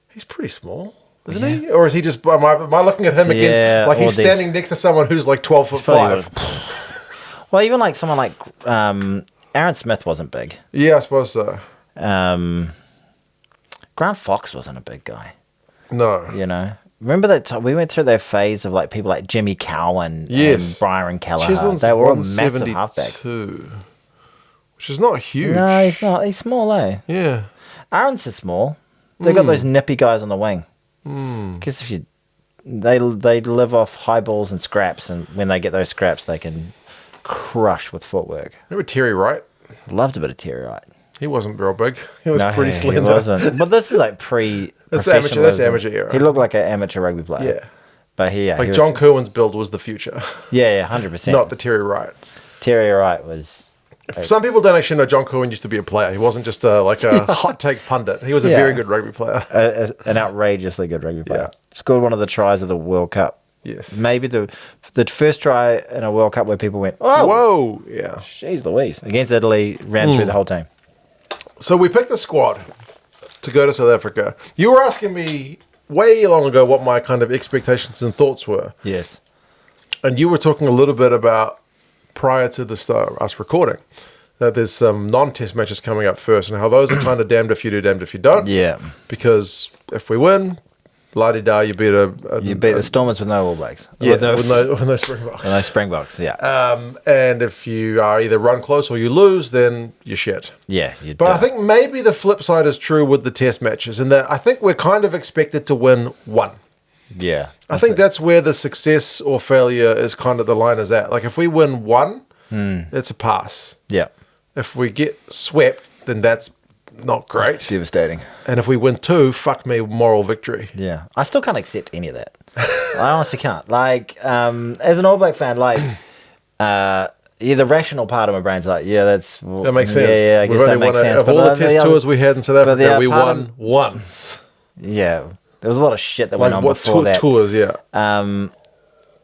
[SPEAKER 1] He's pretty small, isn't he? Or is he just, am I looking at him against, like he's standing next to someone who's like 12'5"?
[SPEAKER 2] Well, even like someone like Aaron Smith wasn't big.
[SPEAKER 1] Yeah, I suppose so.
[SPEAKER 2] Grant Fox wasn't a big guy.
[SPEAKER 1] No.
[SPEAKER 2] You know? Remember that we went through that phase of like people like Jimmy Cowan and Byron Kelleher.
[SPEAKER 1] Cheslin's
[SPEAKER 2] They were all massive halfbacks.
[SPEAKER 1] Which is not huge.
[SPEAKER 2] No, he's not. He's small, eh?
[SPEAKER 1] Yeah.
[SPEAKER 2] Aaron's is small. They've got those nippy guys on the wing. Because if they live off high balls and scraps, and when they get those scraps, they can crush with footwork.
[SPEAKER 1] Remember Terry Wright?
[SPEAKER 2] Loved a bit of Terry Wright.
[SPEAKER 1] He wasn't real big. He was pretty slender.
[SPEAKER 2] He wasn't. But this is like
[SPEAKER 1] That's amateur era.
[SPEAKER 2] He looked like an amateur rugby player.
[SPEAKER 1] Yeah.
[SPEAKER 2] But
[SPEAKER 1] like John Kerwin's build was the future.
[SPEAKER 2] Yeah, 100%.
[SPEAKER 1] Not the Terry Wright.
[SPEAKER 2] Terry Wright was...
[SPEAKER 1] Some people don't actually know John Kerwin used to be a player. He wasn't just like a hot take pundit. He was a very good rugby player.
[SPEAKER 2] An outrageously good rugby player.
[SPEAKER 1] Yeah.
[SPEAKER 2] Scored one of the tries of the World Cup.
[SPEAKER 1] Yes.
[SPEAKER 2] Maybe the first try in a World Cup where people went, oh,
[SPEAKER 1] whoa, yeah.
[SPEAKER 2] Jeez Louise. Against Italy, ran through the whole team.
[SPEAKER 1] So we picked the squad to go to South Africa. You were asking me way long ago what my kind of expectations and thoughts were.
[SPEAKER 2] Yes.
[SPEAKER 1] And you were talking a little bit about, prior to us recording, that there's some non-test matches coming up first and how those are kind of damned if you do, damned if you don't.
[SPEAKER 2] Yeah.
[SPEAKER 1] Because if we win, la-di-da, you beat
[SPEAKER 2] the Stormers with no All Blacks.
[SPEAKER 1] Yeah, with no Springboks.
[SPEAKER 2] With no Springboks, yeah.
[SPEAKER 1] And if you are either run close or you lose, then you're shit.
[SPEAKER 2] Yeah.
[SPEAKER 1] But I think maybe the flip side is true with the test matches, in that I think we're kind of expected to win one.
[SPEAKER 2] Yeah.
[SPEAKER 1] I think that's where the success or failure is kind of the line is at. Like, if we win one, it's a pass.
[SPEAKER 2] Yeah.
[SPEAKER 1] If we get swept, then that's not great.
[SPEAKER 2] Devastating.
[SPEAKER 1] And if we win two, fuck me, moral victory.
[SPEAKER 2] Yeah. I still can't accept any of that. I honestly can't. Like, as an All Black fan, like, the rational part of my brain's like, that makes sense.
[SPEAKER 1] Yeah, I guess that makes sense. Of all the test tours we had in South Africa, we won once.
[SPEAKER 2] Yeah. There was a lot of shit that went on before that.
[SPEAKER 1] Tours, yeah.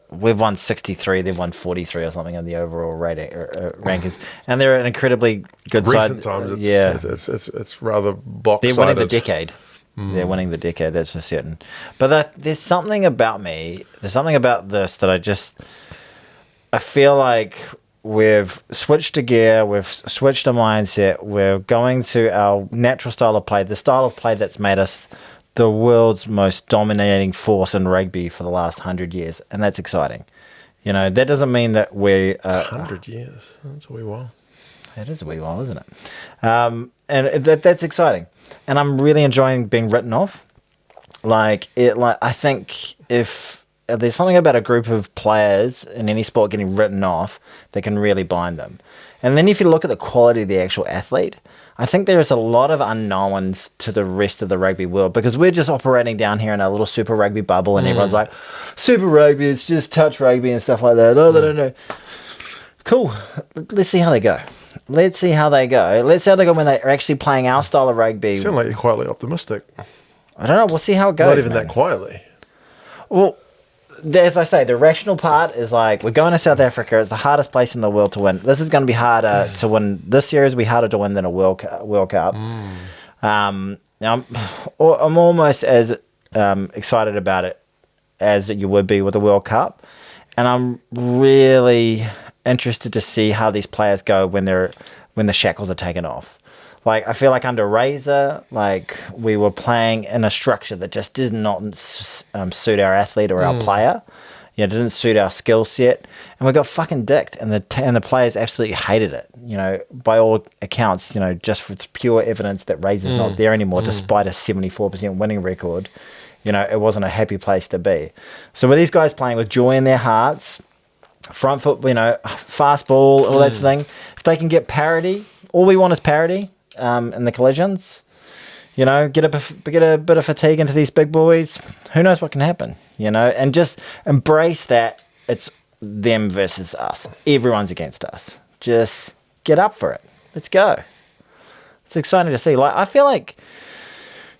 [SPEAKER 2] We've won 63. They've won 43 or something in the overall rating rankings, and they're an incredibly good side.
[SPEAKER 1] Recent times, it's rather box.
[SPEAKER 2] They're winning the decade. They're winning the decade. That's for certain. But there's something about me. There's something about this that I feel like we've switched a gear. We've switched a mindset. We're going to our natural style of play, the style of play that's made us the world's most dominating force in rugby for the last 100 years, and that's exciting. You know, that doesn't mean that we're
[SPEAKER 1] 100 years. That's a wee while.
[SPEAKER 2] It is a wee while, isn't it? And that's exciting, and I'm really enjoying being written off. I think if there's something about a group of players in any sport getting written off that can really bind them, and then if you look at the quality of the actual athlete, I think there is a lot of unknowns to the rest of the rugby world, because we're just operating down here in a little super rugby bubble, and everyone's like, super rugby, it's just touch rugby and stuff like that. Oh, they don't know. Cool. Let's see how they go. Let's see how they go when they're actually playing our style of rugby.
[SPEAKER 1] You sound like you're quietly optimistic.
[SPEAKER 2] I don't know. We'll see how it goes.
[SPEAKER 1] Not even that quietly.
[SPEAKER 2] Well, as I say, the rational part is like, we're going to South Africa. It's the hardest place in the world to win. This is going to be harder to win. This series will be harder to win than a World Cup. I'm almost as excited about it as you would be with a World Cup. And I'm really interested to see how these players go when the shackles are taken off. Like, I feel like under Razor, like, we were playing in a structure that just did not suit our athlete or our player. It didn't suit our skill set, and we got fucking dicked, and the players absolutely hated it. You know, by all accounts, you know, just for pure evidence that Razor's not there anymore, despite a 74% winning record. You know, it wasn't a happy place to be. So with these guys playing with joy in their hearts, front foot, you know, fast ball, all that sort of thing, if they can get parity, all we want is parity. In the collisions, you know, get a bit of fatigue into these big boys. Who knows what can happen, you know? And just embrace that it's them versus us. Everyone's against us. Just get up for it. Let's go. It's exciting to see. Like, I feel like,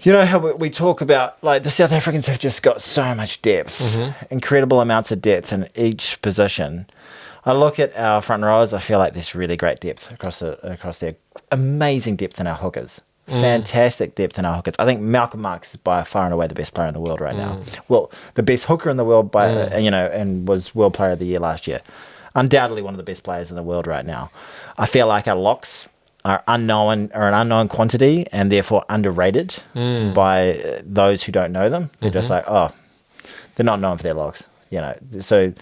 [SPEAKER 2] you know how we talk about, like, the South Africans have just got so much depth, incredible amounts of depth in each position. I look at our front rowers, I feel like there's really great depth across there. Amazing depth in our hookers. Fantastic depth in our hookers. I think Malcolm Marx is by far and away the best player in the world right now. Well, the best hooker in the world and was World Player of the Year last year. Undoubtedly one of the best players in the world right now. I feel like our locks are an unknown quantity and therefore underrated by those who don't know them. They're just like, oh, they're not known for their locks. You know, so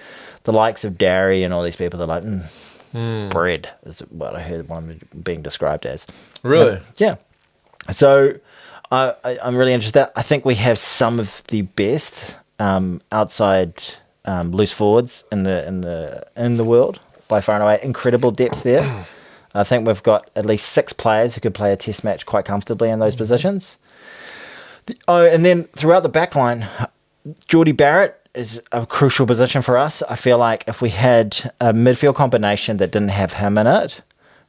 [SPEAKER 2] the likes of Darry and all these people, they're like, bread is what I heard one being described as.
[SPEAKER 1] Really?
[SPEAKER 2] Yeah. So I'm really interested. I think we have some of the best outside loose forwards in the world by far and away. Incredible depth there. I think we've got at least 6 players who could play a test match quite comfortably in those positions. And then throughout the back line, Geordie Barrett is a crucial position for us. I feel like if we had a midfield combination that didn't have him in it,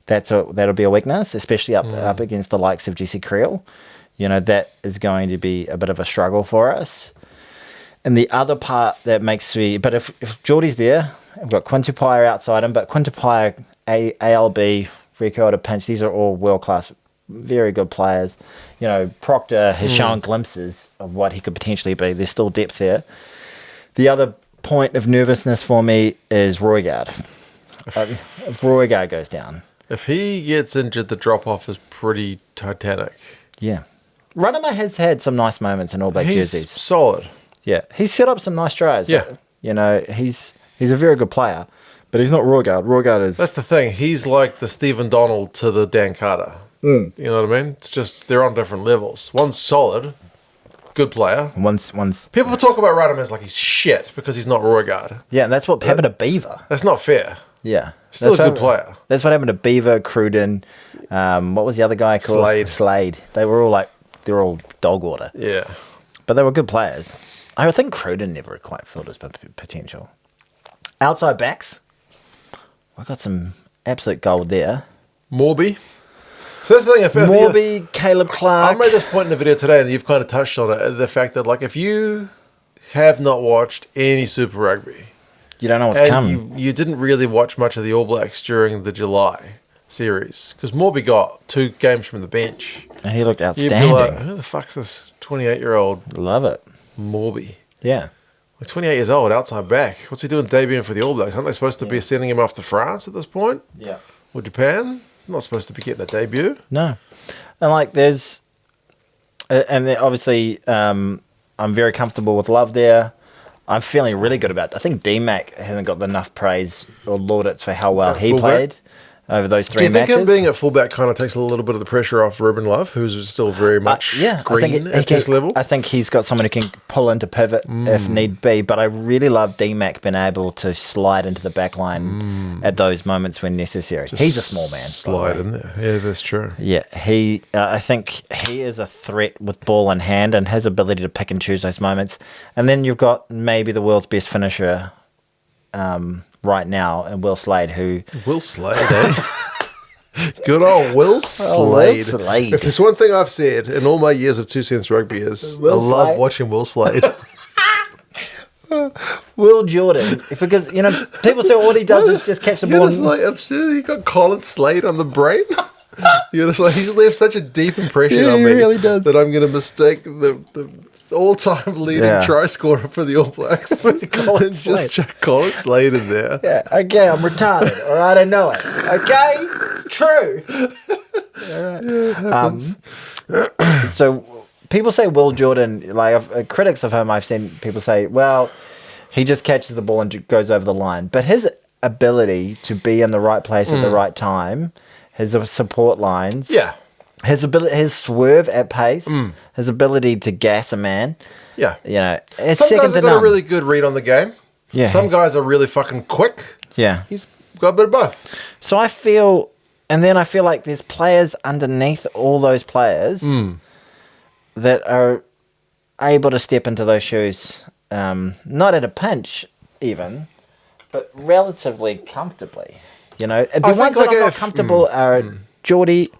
[SPEAKER 2] that'll be a weakness, especially up against the likes of Jesse Creel. You know, that is going to be a bit of a struggle for us. And the other part that makes me... But if Geordie's there, I've got Quintupaia outside him, but Quintupaia, ALB, Rico to Pinch, these are all world-class, very good players. You know, Proctor has shown glimpses of what he could potentially be. There's still depth there. The other point of nervousness for me is Roygaard. If Roygaard goes down...
[SPEAKER 1] If he gets injured, the drop-off is pretty titanic.
[SPEAKER 2] Yeah. Runnima has had some nice moments in All Black jerseys.
[SPEAKER 1] He's solid.
[SPEAKER 2] Yeah. He's set up some nice tries.
[SPEAKER 1] Yeah.
[SPEAKER 2] You know, he's a very good player, but he's not Roygaard. Roygaard is...
[SPEAKER 1] That's the thing. He's like the Stephen Donald to the Dan Carter. You know what I mean? It's just they're on different levels. One's solid, good player.
[SPEAKER 2] One's...
[SPEAKER 1] People talk about Runnima as like he's shit because he's not Roygaard.
[SPEAKER 2] Yeah, and that's what happened to Beaver.
[SPEAKER 1] That's not fair.
[SPEAKER 2] Yeah.
[SPEAKER 1] Still a good player.
[SPEAKER 2] That's what happened to Beaver, Cruden. What was the other guy called? Slade. They're all dog water.
[SPEAKER 1] Yeah.
[SPEAKER 2] But they were good players. I think Cruden never quite filled his potential. Outside backs, we've got some absolute gold there.
[SPEAKER 1] Morby. So that's the thing.
[SPEAKER 2] Morby, Caleb Clark.
[SPEAKER 1] I made this point in the video today, and you've kind of touched on it. The fact that, like, if you have not watched any Super Rugby,
[SPEAKER 2] you don't know what's coming.
[SPEAKER 1] You didn't really watch much of the All Blacks during the July series because Morby got 2 games from the bench.
[SPEAKER 2] And he looked outstanding.
[SPEAKER 1] You'd be like, who the fuck's this 28-year-old
[SPEAKER 2] Love it.
[SPEAKER 1] Morby?
[SPEAKER 2] Yeah.
[SPEAKER 1] Like 28 years old, outside back. What's he doing debuting for the All Blacks? Aren't they supposed to be sending him off to France at this point?
[SPEAKER 2] Yeah.
[SPEAKER 1] Or Japan? Not supposed to be getting a debut.
[SPEAKER 2] No. And like there's... and then obviously I'm very comfortable with Love there. I'm feeling really good about it. I think D-Mac hasn't got enough praise or laudits for how well he played over those 3 matches.
[SPEAKER 1] Do you think him being at fullback kind of takes a little bit of the pressure off Ruben Love, who's still very much green at this level?
[SPEAKER 2] I think he's got someone who can pull into pivot if need be, but I really love D-Mac being able to slide into the back line at those moments when necessary. He's a small man.
[SPEAKER 1] Slide in there. Yeah, that's true.
[SPEAKER 2] Yeah, I think he is a threat with ball in hand and his ability to pick and choose those moments. And then you've got maybe the world's best finisher right now, and Will Slade, who...
[SPEAKER 1] Will Slade, eh? Good old Will Slade.
[SPEAKER 2] Will Slade.
[SPEAKER 1] If there's one thing I've said in all my years of 2 Cents Rugby is I love watching Will Slade.
[SPEAKER 2] Will Jordan, because, you know, people say all he does is just catch the ball.
[SPEAKER 1] Just like, you got Colin Slade on the brain. You're just like, he's left such a deep impression on me
[SPEAKER 2] really does.
[SPEAKER 1] that I'm going to mistake the all-time leading try scorer for the All Blacks and just chuck Colin Slade in there.
[SPEAKER 2] Yeah, okay, I'm retarded, all right, I know it. Okay, it's true. All right. So people say Will Jordan, like critics of him, I've seen people say, well, he just catches the ball and goes over the line. But his ability to be in the right place at the right time, his support lines...
[SPEAKER 1] Yeah.
[SPEAKER 2] His swerve at pace, his ability to gas a man.
[SPEAKER 1] Yeah.
[SPEAKER 2] You know, it's
[SPEAKER 1] some
[SPEAKER 2] second
[SPEAKER 1] guys
[SPEAKER 2] to
[SPEAKER 1] have got
[SPEAKER 2] none.
[SPEAKER 1] a really good read on the game.
[SPEAKER 2] Yeah.
[SPEAKER 1] Some guys are really fucking quick.
[SPEAKER 2] Yeah.
[SPEAKER 1] He's got a bit of both.
[SPEAKER 2] So I feel like there's players underneath all those players that are able to step into those shoes, not at a pinch even, but relatively comfortably. You know, the ones that are not comfortable are Geordie.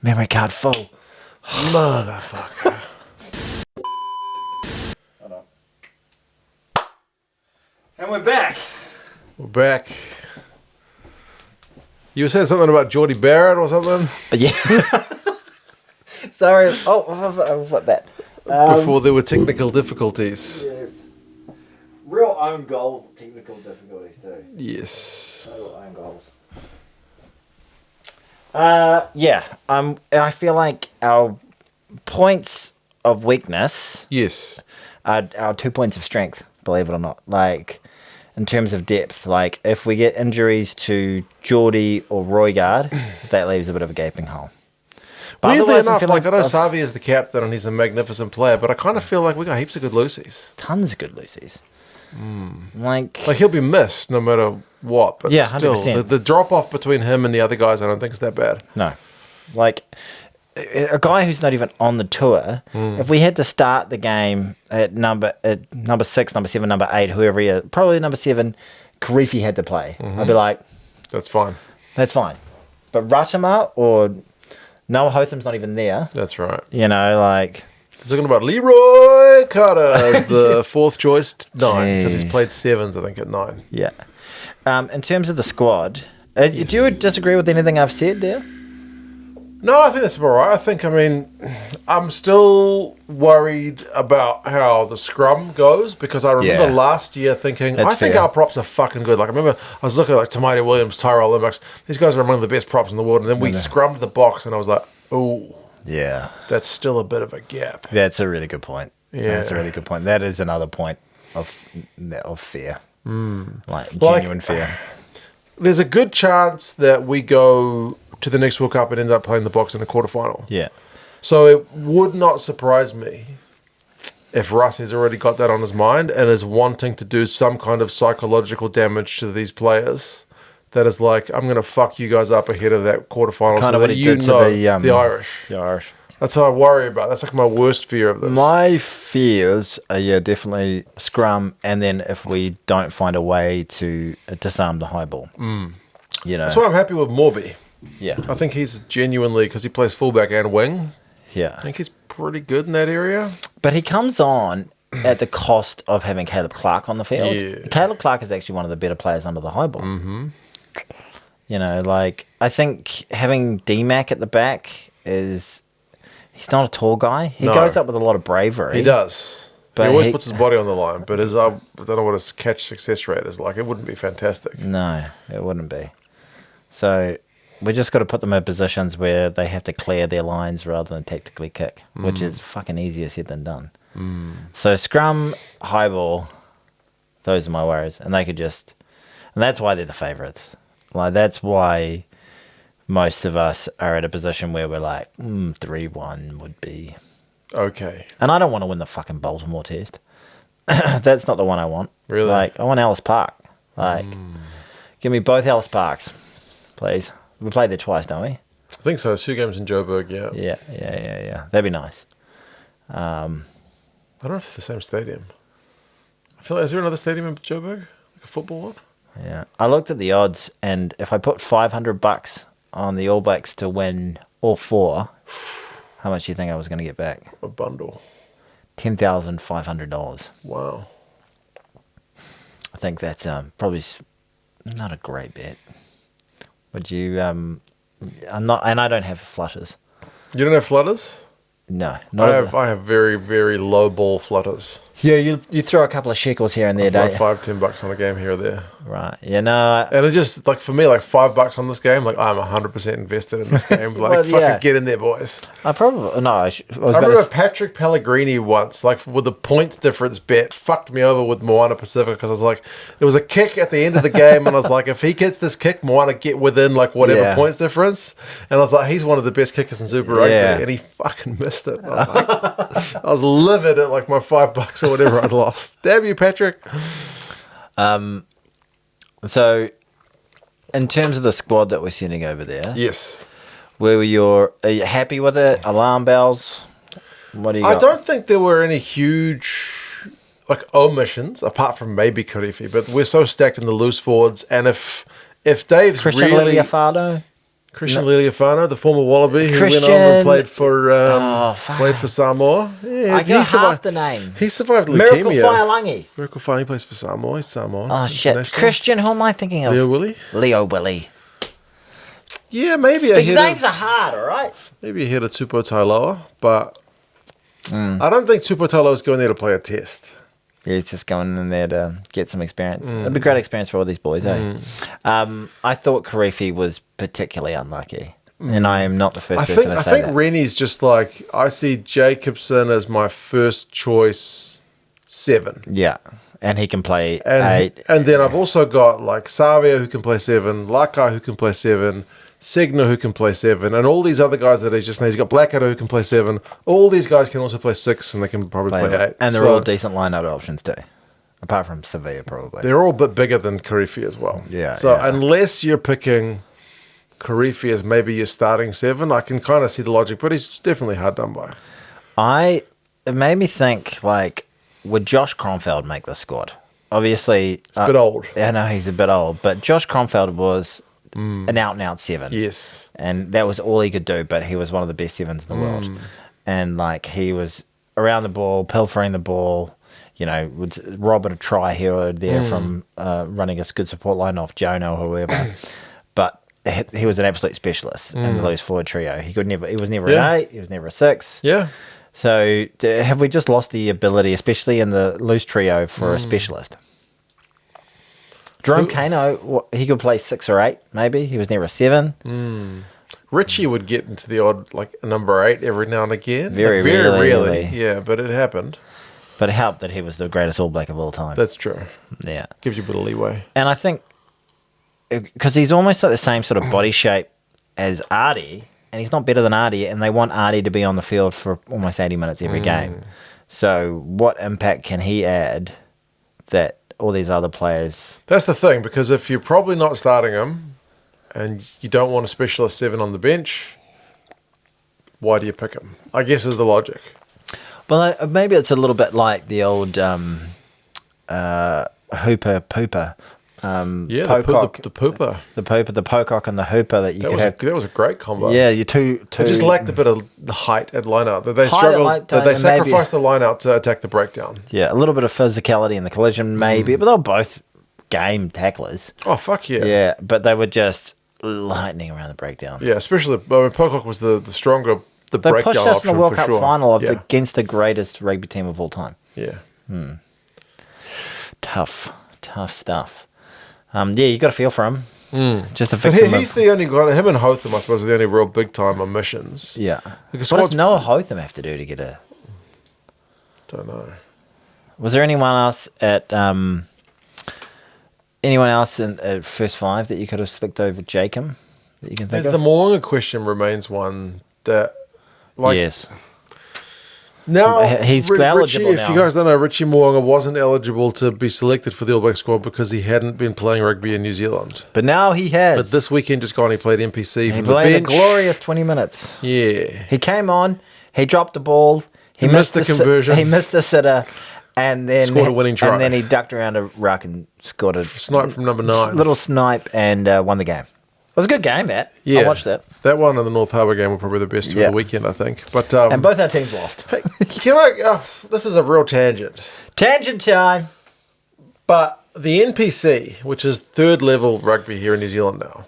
[SPEAKER 2] Memory card full.
[SPEAKER 1] Motherfucker.
[SPEAKER 2] And we're back.
[SPEAKER 1] We're back. You were saying something about Geordie Barrett or something?
[SPEAKER 2] Yeah. Sorry. I'll flip that.
[SPEAKER 1] Before there were technical difficulties.
[SPEAKER 2] Yes. Real own goal technical difficulties too.
[SPEAKER 1] Yes.
[SPEAKER 2] Real own goals. I feel like our points of weakness
[SPEAKER 1] Yes.
[SPEAKER 2] are our 2 points of strength, believe it or not. Like, in terms of depth, like, if we get injuries to Geordie or Roygaard, that leaves a bit of a gaping hole. But
[SPEAKER 1] Weirdly
[SPEAKER 2] otherwise,
[SPEAKER 1] enough,
[SPEAKER 2] feel
[SPEAKER 1] like I know
[SPEAKER 2] I've-
[SPEAKER 1] Savi is the captain and he's a magnificent player, but I kind of feel like we got heaps of good Lucies.
[SPEAKER 2] tons of good Lucies. Like
[SPEAKER 1] Like he'll be missed no matter what, but
[SPEAKER 2] Yeah,
[SPEAKER 1] still,
[SPEAKER 2] 100%.
[SPEAKER 1] the drop off between him and the other guys, I don't think is that bad.
[SPEAKER 2] No. Like, a guy who's not even on the tour, if we had to start the game at number 6, number 7, number 8, whoever he is, probably number 7, Karifi had to play. I'd be like,
[SPEAKER 1] That's fine.
[SPEAKER 2] that's fine. But Rachama or Noah Hotham's not even there.
[SPEAKER 1] That's right.
[SPEAKER 2] You know, like...
[SPEAKER 1] He's talking about Leroy Carter as the fourth choice 9 because he's
[SPEAKER 2] Jeez.
[SPEAKER 1] played 7s, I think, at 9.
[SPEAKER 2] Yeah. In terms of the squad, do you disagree with anything I've said there?
[SPEAKER 1] No, I think that's all right. I'm still worried about how the scrum goes because I remember
[SPEAKER 2] Yeah.
[SPEAKER 1] last year thinking,
[SPEAKER 2] That's
[SPEAKER 1] I think
[SPEAKER 2] fair.
[SPEAKER 1] our props are fucking good. Like, I remember I was looking at like Tamati Williams, Tyrell Lomax. These guys are among the best props in the world. And then we scrummed the box and I was like, oh,
[SPEAKER 2] Yeah.
[SPEAKER 1] that's still a bit of a gap.
[SPEAKER 2] That's a really good point.
[SPEAKER 1] Yeah.
[SPEAKER 2] That's a really good point. That is another point of fear. Like,
[SPEAKER 1] Like-
[SPEAKER 2] genuine fear.
[SPEAKER 1] There's a good chance that we go to the next World Cup and end up playing the box in the quarterfinal.
[SPEAKER 2] Yeah.
[SPEAKER 1] So it would not surprise me if Russ has already got that on his mind and is wanting to do some kind of psychological damage to these players. That is like, I'm going to fuck you guys up ahead of that quarterfinal.
[SPEAKER 2] Kind
[SPEAKER 1] so
[SPEAKER 2] of what
[SPEAKER 1] that
[SPEAKER 2] he
[SPEAKER 1] you
[SPEAKER 2] did to
[SPEAKER 1] know
[SPEAKER 2] the
[SPEAKER 1] Irish.
[SPEAKER 2] The Irish.
[SPEAKER 1] That's how I worry about. That's like my worst fear of this.
[SPEAKER 2] My fears are, definitely scrum, and then if we don't find a way to disarm the high ball. You know.
[SPEAKER 1] That's why I'm happy with Morby.
[SPEAKER 2] Yeah.
[SPEAKER 1] I think he's genuinely, because he plays fullback and wing, I
[SPEAKER 2] Yeah.
[SPEAKER 1] think he's pretty good in that area.
[SPEAKER 2] But he comes on at the cost of having Caleb Clark on the field.
[SPEAKER 1] Yeah.
[SPEAKER 2] Caleb Clark is actually one of the better players under the high ball. Mm-hmm. You know, like, I think having D-Mac at the back is... He's not a tall guy. He
[SPEAKER 1] No.
[SPEAKER 2] goes up with a lot of bravery.
[SPEAKER 1] He does.
[SPEAKER 2] But
[SPEAKER 1] he always
[SPEAKER 2] he-
[SPEAKER 1] puts his body on the line, but his I don't know what his catch success rate is like. It wouldn't be fantastic.
[SPEAKER 2] No, it wouldn't be. So we just got to put them in positions where they have to clear their lines rather than tactically kick, which is fucking easier said than done. So scrum, high ball, those are my worries. And they could just... And that's why they're the favourites. Like, that's why most of us are at a position where we're like, 3-1 would be...
[SPEAKER 1] Okay.
[SPEAKER 2] And I don't want to win the fucking Baltimore test. That's not the one I want.
[SPEAKER 1] Really?
[SPEAKER 2] Like, I want Ellis Park. Like, give me both Ellis Parks, please. We played there twice, don't we?
[SPEAKER 1] I think so. 2 games in Joburg, yeah.
[SPEAKER 2] Yeah. That'd be nice.
[SPEAKER 1] I don't know if it's the same stadium. I feel like, is there another stadium in Joburg? Like a football one?
[SPEAKER 2] Yeah. I looked at the odds, and if I put $500 on the All Blacks to win all 4, how much do you think I was going to get back?
[SPEAKER 1] A bundle.
[SPEAKER 2] $10,500.
[SPEAKER 1] Wow.
[SPEAKER 2] I think that's probably not a great bet. Would you? I'm not, and I don't have flutters.
[SPEAKER 1] You don't have flutters?
[SPEAKER 2] No, not
[SPEAKER 1] I have very, very low ball flutters.
[SPEAKER 2] Yeah, you throw a couple of shekels here and there, don't you?
[SPEAKER 1] $5-10 on a game here or there.
[SPEAKER 2] Right. You know,
[SPEAKER 1] And it just, like, for me, like, $5 on this game, like, I'm 100% invested in this game. Like,
[SPEAKER 2] Well,
[SPEAKER 1] fucking
[SPEAKER 2] yeah.
[SPEAKER 1] get in there, boys.
[SPEAKER 2] I probably no. I was
[SPEAKER 1] I
[SPEAKER 2] about
[SPEAKER 1] remember
[SPEAKER 2] to.
[SPEAKER 1] Patrick Pellegrini once, like, with the points difference bet, fucked me over with Moana Pacific because I was like, there was a kick at the end of the game, and I was like, if he gets this kick, Moana get within, like, whatever
[SPEAKER 2] Yeah.
[SPEAKER 1] points difference. And I was like, he's one of the best kickers in Super Rugby,
[SPEAKER 2] Yeah.
[SPEAKER 1] and he fucking missed it. I was, like, I was livid at, like, my $5 or whatever I'd lost. Damn you, Patrick.
[SPEAKER 2] So, in terms of the squad that we're sending over there,
[SPEAKER 1] Yes.
[SPEAKER 2] are you happy with it? Alarm bells? What do you
[SPEAKER 1] I
[SPEAKER 2] got?
[SPEAKER 1] don't think there were any huge like omissions apart from maybe Karifi, but we're so stacked in the loose forwards, and if Dave's
[SPEAKER 2] Christian
[SPEAKER 1] really
[SPEAKER 2] Liliafado?
[SPEAKER 1] Christian Lealiafano, the former Wallaby, who went on and played for Samoa. Yeah,
[SPEAKER 2] I got half the name.
[SPEAKER 1] He survived leukemia.
[SPEAKER 2] Miracle Whailangi.
[SPEAKER 1] Miracle Whailangi, he plays for Samoa. He's Samoan.
[SPEAKER 2] Oh, shit. Christian, who am I thinking of?
[SPEAKER 1] Leo Willie?
[SPEAKER 2] Leo Willie.
[SPEAKER 1] Yeah, maybe
[SPEAKER 2] These names are hard, all right?
[SPEAKER 1] Maybe ahead of Tupou Tailoa, but I don't think Tupou Tailoa is going there to play a test.
[SPEAKER 2] Yeah, he's just going in there to get some experience. It'd be a great experience for all these boys, eh? I thought Karifi was particularly unlucky. And I am not the first person to say that.
[SPEAKER 1] I think Rennie's just like, I see Jacobson as my first choice 7.
[SPEAKER 2] Yeah, and he can play 8.
[SPEAKER 1] And then I've also got like Savia who can play 7, Lakai who can play 7, Segner who can play 7, and all these other guys that he's just named. He's got Blackadder who can play 7. All these guys can also play 6, and they can probably play 8.
[SPEAKER 2] And they're all decent line-out options too, apart from Sevilla probably.
[SPEAKER 1] They're all a bit bigger than Karifi as well.
[SPEAKER 2] Yeah.
[SPEAKER 1] So unless you're picking Karifi as maybe your starting 7, I can kind of see the logic, but he's definitely hard done by.
[SPEAKER 2] It made me think, like, would Josh Kronfeld make the squad? Obviously,
[SPEAKER 1] he's a bit old.
[SPEAKER 2] I know he's a bit old, but Josh Kronfeld was an out-and-out 7.
[SPEAKER 1] Yes.
[SPEAKER 2] And that was all he could do, but he was one of the best 7s in the world. And, like, he was around the ball, pilfering the ball, you know, would rob a try here or there from running a good support line off Jonah or whoever. But he was an absolute specialist in the loose forward trio. He was never an 8, he was never a 6.
[SPEAKER 1] Yeah.
[SPEAKER 2] So have we just lost the ability, especially in the loose trio, for a specialist? Jerome Kano, he could play 6 or 8, maybe. He was never a 7.
[SPEAKER 1] Richie would get into the odd, like, number 8 every now and again.
[SPEAKER 2] Very rarely.
[SPEAKER 1] Yeah, but it happened.
[SPEAKER 2] But it helped that he was the greatest All Black of all time.
[SPEAKER 1] That's true.
[SPEAKER 2] Yeah.
[SPEAKER 1] Gives you a bit of leeway.
[SPEAKER 2] And I think, because he's almost like the same sort of body shape as Artie, and he's not better than Artie, and they want Artie to be on the field for almost 80 minutes every game. So what impact can he add that all these other players...
[SPEAKER 1] That's the thing, because if you're probably not starting him and you don't want a specialist 7 on the bench, why do you pick him? I guess is the logic.
[SPEAKER 2] Well, maybe it's a little bit like the old Hooper Pooper. Pocock,
[SPEAKER 1] the Pooper.
[SPEAKER 2] The Pooper, the Pocock and the Hooper that you could have.
[SPEAKER 1] That was a great combo.
[SPEAKER 2] Yeah, you two.
[SPEAKER 1] It just lacked a bit of the height at line-out. They struggled. They sacrificed the line-out to attack the breakdown.
[SPEAKER 2] Yeah, a little bit of physicality in the collision, maybe, but they were both game tacklers.
[SPEAKER 1] Oh, fuck yeah.
[SPEAKER 2] Yeah, but they were just lightning around the breakdown.
[SPEAKER 1] Yeah, especially Pocock was the stronger, the
[SPEAKER 2] they
[SPEAKER 1] breakdown option.
[SPEAKER 2] They pushed us in the World Cup final against the greatest rugby team of all time.
[SPEAKER 1] Yeah.
[SPEAKER 2] Tough stuff. Yeah, you got to feel for him. Just a
[SPEAKER 1] victim. But he's the only guy. Him and Hotham, I suppose, are the only real big time omissions.
[SPEAKER 2] Yeah. What does Noah Hotham have to do to get a?
[SPEAKER 1] Don't know.
[SPEAKER 2] Was there anyone else at in first 5 that you could have slicked over Jacob that you can think of?
[SPEAKER 1] The Moonga question remains one that, like,
[SPEAKER 2] yes.
[SPEAKER 1] Now,
[SPEAKER 2] he's eligible now.
[SPEAKER 1] If you guys don't know, Richie Moonga wasn't eligible to be selected for the All Black squad because he hadn't been playing rugby in New Zealand.
[SPEAKER 2] But now he has.
[SPEAKER 1] But this weekend just gone, he played NPC from the bench. He
[SPEAKER 2] played a glorious 20 minutes.
[SPEAKER 1] Yeah.
[SPEAKER 2] He came on, he dropped the ball.
[SPEAKER 1] He missed the conversion.
[SPEAKER 2] He missed a sitter. And then
[SPEAKER 1] scored a winning try.
[SPEAKER 2] And then he ducked around a ruck and scored a
[SPEAKER 1] snipe from number 9.
[SPEAKER 2] Little snipe and won the game. It was a good game, Matt.
[SPEAKER 1] Yeah,
[SPEAKER 2] I watched that.
[SPEAKER 1] That one and the North Harbour game were probably the best of the weekend, I think. But
[SPEAKER 2] and both our teams lost.
[SPEAKER 1] This is a real tangent.
[SPEAKER 2] Tangent time.
[SPEAKER 1] But the NPC, which is 3rd level rugby here in New Zealand now,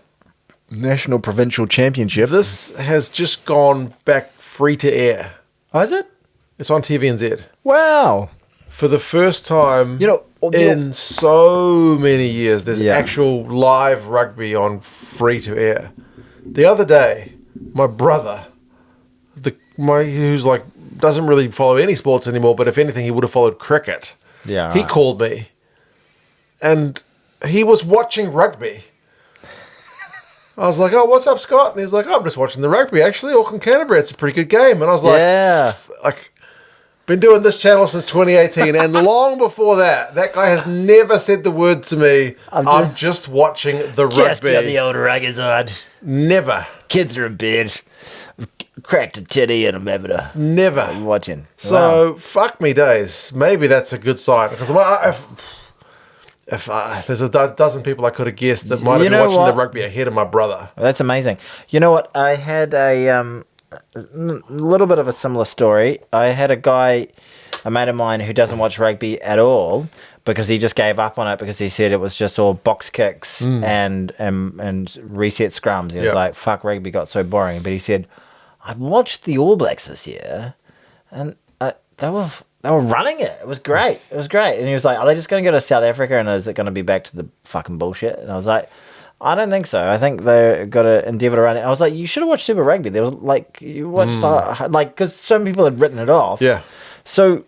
[SPEAKER 2] National Provincial Championship.
[SPEAKER 1] This has just gone back free to air.
[SPEAKER 2] Oh, is it?
[SPEAKER 1] It's on TVNZ.
[SPEAKER 2] Wow.
[SPEAKER 1] For the first time in so many years, there's actual live rugby on free to air. The other day, my brother, who's like doesn't really follow any sports anymore, but if anything, he would have followed cricket.
[SPEAKER 2] Yeah,
[SPEAKER 1] he called me, and he was watching rugby. I was like, "Oh, what's up, Scott?" And he's like, "I'm just watching the rugby. Actually, Auckland Canterbury. It's a pretty good game." And I was like,
[SPEAKER 2] "Yeah,
[SPEAKER 1] been doing this channel since 2018, and long before that guy has never said the word to me, I'm just watching the rugby.
[SPEAKER 2] Just got the old ruggers on.
[SPEAKER 1] Never.
[SPEAKER 2] Kids are in bed. Cracked a titty and I'm having a...
[SPEAKER 1] Never.
[SPEAKER 2] Watching.
[SPEAKER 1] So, fuck me days. Maybe that's a good sign. Because there's a dozen people I could have guessed that might have been watching the rugby ahead of my brother.
[SPEAKER 2] Well, that's amazing. You know what? I had a little bit of a similar story. I had a mate of mine who doesn't watch rugby at all because he just gave up on it because he said it was just all box kicks and reset scrums. He was like, fuck, rugby got so boring. But he said, I watched the All Blacks this year and they were running it. It was great. And he was like, are they just going to go to South Africa and is it going to be back to the fucking bullshit? And I was like, I don't think so. I think they've got to endeavour to run it. I was like, you should have watched Super Rugby. There was like, you watched because some people had written it off.
[SPEAKER 1] Yeah.
[SPEAKER 2] So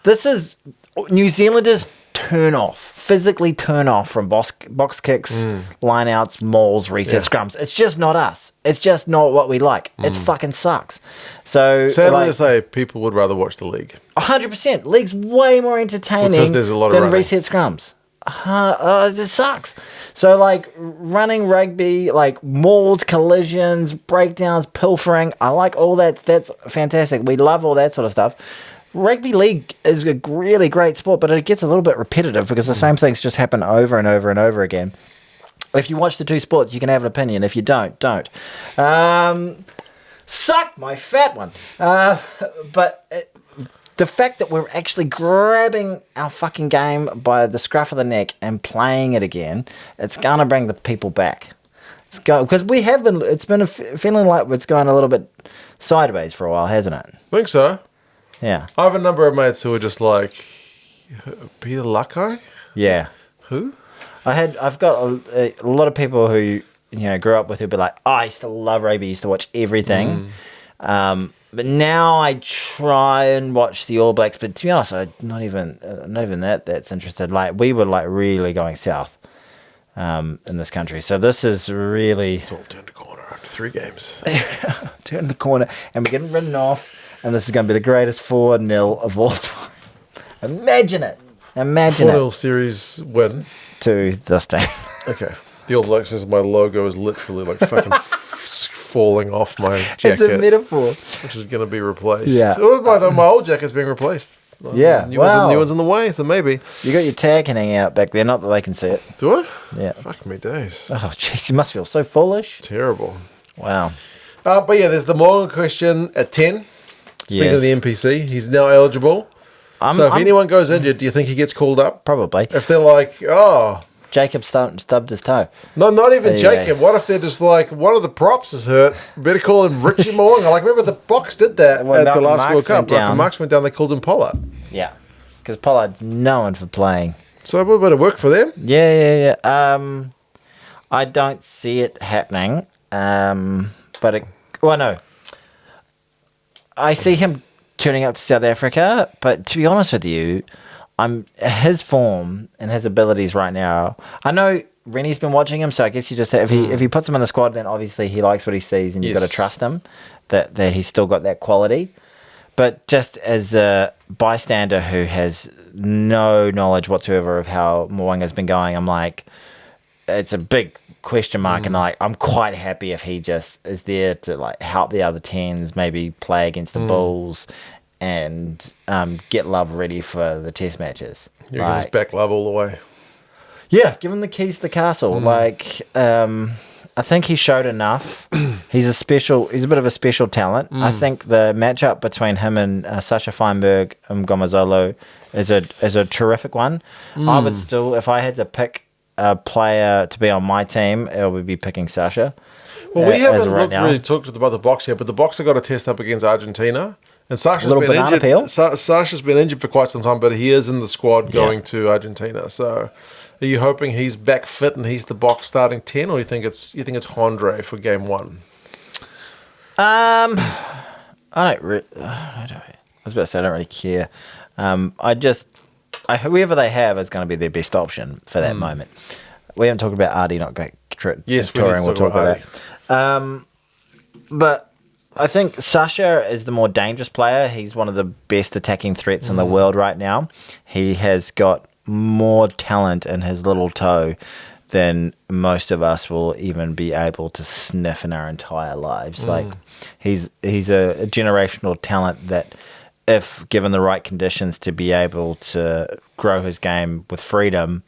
[SPEAKER 2] this is New Zealanders physically turn off from box kicks, line-outs, mauls, reset scrums. It's just not us. It's just not what we like. It fucking sucks. So
[SPEAKER 1] sadly to say, people would rather watch the league.
[SPEAKER 2] 100%. League's way more entertaining
[SPEAKER 1] because there's a lot
[SPEAKER 2] than
[SPEAKER 1] of
[SPEAKER 2] reset scrums. It just sucks. So like running rugby, like mauls, collisions, breakdowns, pilfering, I like all that. That's fantastic. We love all that sort of stuff. Rugby league is a really great sport, but it gets a little bit repetitive because the same things just happen over and over and over again. If you watch the two sports, you can have an opinion. If you don't. Suck my fat one. The fact that we're actually grabbing our fucking game by the scruff of the neck and playing it again, it's going to bring the people back. Because we have been, it's been feeling like it's going a little bit sideways for a while, hasn't it?
[SPEAKER 1] I think so.
[SPEAKER 2] Yeah.
[SPEAKER 1] I have a number of mates who are just like, Peter Lucko?
[SPEAKER 2] Yeah.
[SPEAKER 1] Who?
[SPEAKER 2] I've got a lot of people who, grew up with who'd be like, I used to love rugby, used to watch everything. But now I try and watch the All Blacks, but to be honest, I'm not even that's interested. Like we were like really going south in this country, so this is really
[SPEAKER 1] it's all turned a corner after 3 games.
[SPEAKER 2] Turned the corner, and we're getting written off, and this is going to be the greatest 4-0 of all time. Imagine it.
[SPEAKER 1] 4-0 series win
[SPEAKER 2] to this team.
[SPEAKER 1] Okay, the All Blacks is my logo is literally like fucking. Falling off my jacket.
[SPEAKER 2] It's a metaphor.
[SPEAKER 1] Which is going to be replaced.
[SPEAKER 2] Yeah.
[SPEAKER 1] My old jacket's being replaced.
[SPEAKER 2] Yeah.
[SPEAKER 1] New one's in the way, so maybe.
[SPEAKER 2] You got your tag hanging out back there, not that they can see it.
[SPEAKER 1] Do I?
[SPEAKER 2] Yeah.
[SPEAKER 1] Fuck me days.
[SPEAKER 2] Oh, jeez, you must feel so foolish.
[SPEAKER 1] Terrible.
[SPEAKER 2] Wow.
[SPEAKER 1] But yeah, there's the Morgan question at 10. Speaking of the NPC, he's now eligible. So if anyone goes injured, do you think he gets called up?
[SPEAKER 2] Probably.
[SPEAKER 1] If they're like,
[SPEAKER 2] Jacob stubbed his toe.
[SPEAKER 1] No, not even Jacob. What if they're just like, one of the props is hurt? Better call him Richie Mo'unga. Like, remember the Box did that at the last World Cup. When Marks went down, they called him Pollard.
[SPEAKER 2] Yeah, because Pollard's known for playing.
[SPEAKER 1] So a little bit of work for them.
[SPEAKER 2] Yeah. I don't see it happening. No. I see him turning up to South Africa, but to be honest with you, his form and his abilities right now. I know Rennie's been watching him, so I guess you just if he puts him in the squad, then obviously he likes what he sees, and you've got to trust him that he's still got that quality. But just as a bystander who has no knowledge whatsoever of how Mo'unga's been going, I'm like, it's a big question mark, and like I'm quite happy if he just is there to like help the other 10s, maybe play against the Bulls. And get Love ready for the test matches.
[SPEAKER 1] You can just back Love all the way.
[SPEAKER 2] Yeah, give him the keys to the castle. I think he showed enough. He's a bit of a special talent. I think the matchup between him and Sasha Feinberg and Ngomazolo is a terrific one. I would still, if I had to pick a player to be on my team, it would be picking Sasha.
[SPEAKER 1] Well, we haven't really talked about the Box yet, but the Box have got to test up against Argentina. And Sasha's been injured. Peel. Sasha's been injured for quite some time, but he is in the squad going to Argentina. So, are you hoping he's back fit and he's the Box starting 10, or you think it's Hondre for game 1?
[SPEAKER 2] I was about to say I don't really care. Whoever they have is going to be their best option for that moment. We haven't talked about Artie not going touring. We'll talk about that. But I think Sasha is the more dangerous player. He's one of the best attacking threats in the world right now. He has got more talent in his little toe than most of us will even be able to sniff in our entire lives. Like he's a generational talent that, if given the right conditions to be able to grow his game with freedom,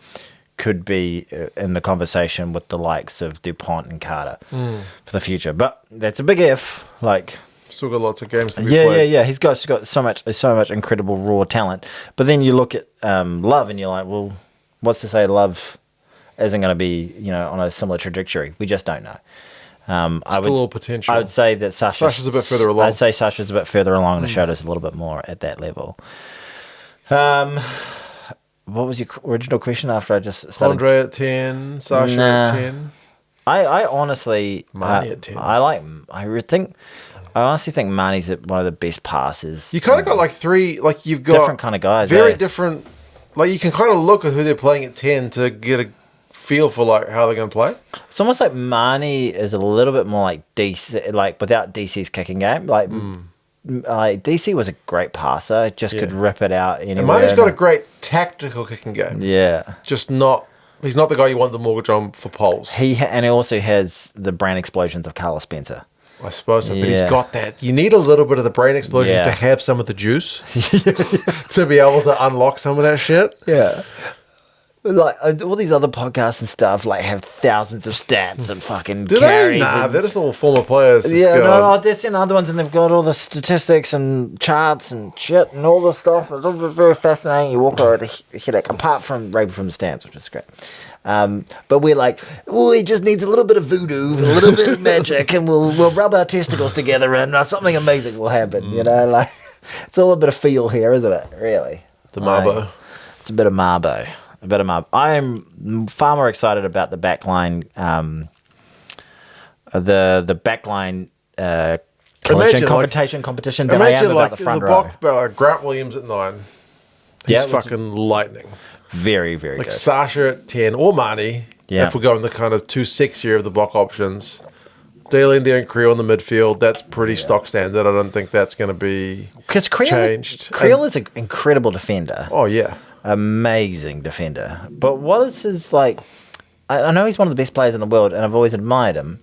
[SPEAKER 2] could be in the conversation with the likes of DuPont and Carter for the future. But that's a big if. Like,
[SPEAKER 1] still got lots of games to be played.
[SPEAKER 2] Yeah. He's got so much incredible raw talent. But then you look at Love, and you're like, well, what's to say Love isn't going to be, on a similar trajectory? We just don't know.
[SPEAKER 1] Still all potential.
[SPEAKER 2] I would say that
[SPEAKER 1] Sasha's a bit further along.
[SPEAKER 2] I'd say Sasha's a bit further along, and it showed us a little bit more at that level. What was your original question after I just started?
[SPEAKER 1] Andre at 10, Sasha at 10.
[SPEAKER 2] I honestly...
[SPEAKER 1] Marnie at 10.
[SPEAKER 2] I honestly think Marnie's one of the best passers.
[SPEAKER 1] You kind of got like three... Like you've got...
[SPEAKER 2] Different kind of guys.
[SPEAKER 1] Very different... Like you can kind of look at who they're playing at 10 to get a feel for like how they're going to play.
[SPEAKER 2] It's almost like Marnie is a little bit more like DC... Like without DC's kicking game. Like DC was a great passer. Just could rip it out anywhere.
[SPEAKER 1] And Marnie's got a great tactical kicking game.
[SPEAKER 2] Yeah.
[SPEAKER 1] Just not... He's not the guy you want the mortgage on for poles.
[SPEAKER 2] And he also has the brain explosions of Carlos Spencer.
[SPEAKER 1] I suppose so, but he's got that. You need a little bit of the brain explosion to have some of the juice to be able to unlock some of that shit.
[SPEAKER 2] Yeah. Like all these other podcasts and stuff, like have thousands of stats and fucking carries.
[SPEAKER 1] Nah, they're just all former players.
[SPEAKER 2] They're seen other ones, and they've got all the statistics and charts and shit and all this stuff. It's all very fascinating. You walk away with a headache, apart from Rugby from the Stands, which is great. But we're like, he just needs a little bit of voodoo, a little bit of magic, and we'll rub our testicles together, and something amazing will happen. Like it's all a bit of feel here, isn't it? Really,
[SPEAKER 1] the Marbo.
[SPEAKER 2] It's a bit of Marbo. I am far more excited about the backline, the backline competition than I am about the front row.
[SPEAKER 1] Grant Williams at 9. He's fucking lightning.
[SPEAKER 2] Very, very good.
[SPEAKER 1] Sasha at 10 or Marnie. Yeah. If we're going the kind of 2 sexier of the block options. Delusional and Creel in the midfield. That's pretty stock standard. I don't think that's going to be changed.
[SPEAKER 2] Creel is an incredible defender.
[SPEAKER 1] Oh, yeah.
[SPEAKER 2] Amazing defender. But what is his, like... I know he's one of the best players in the world, and I've always admired him.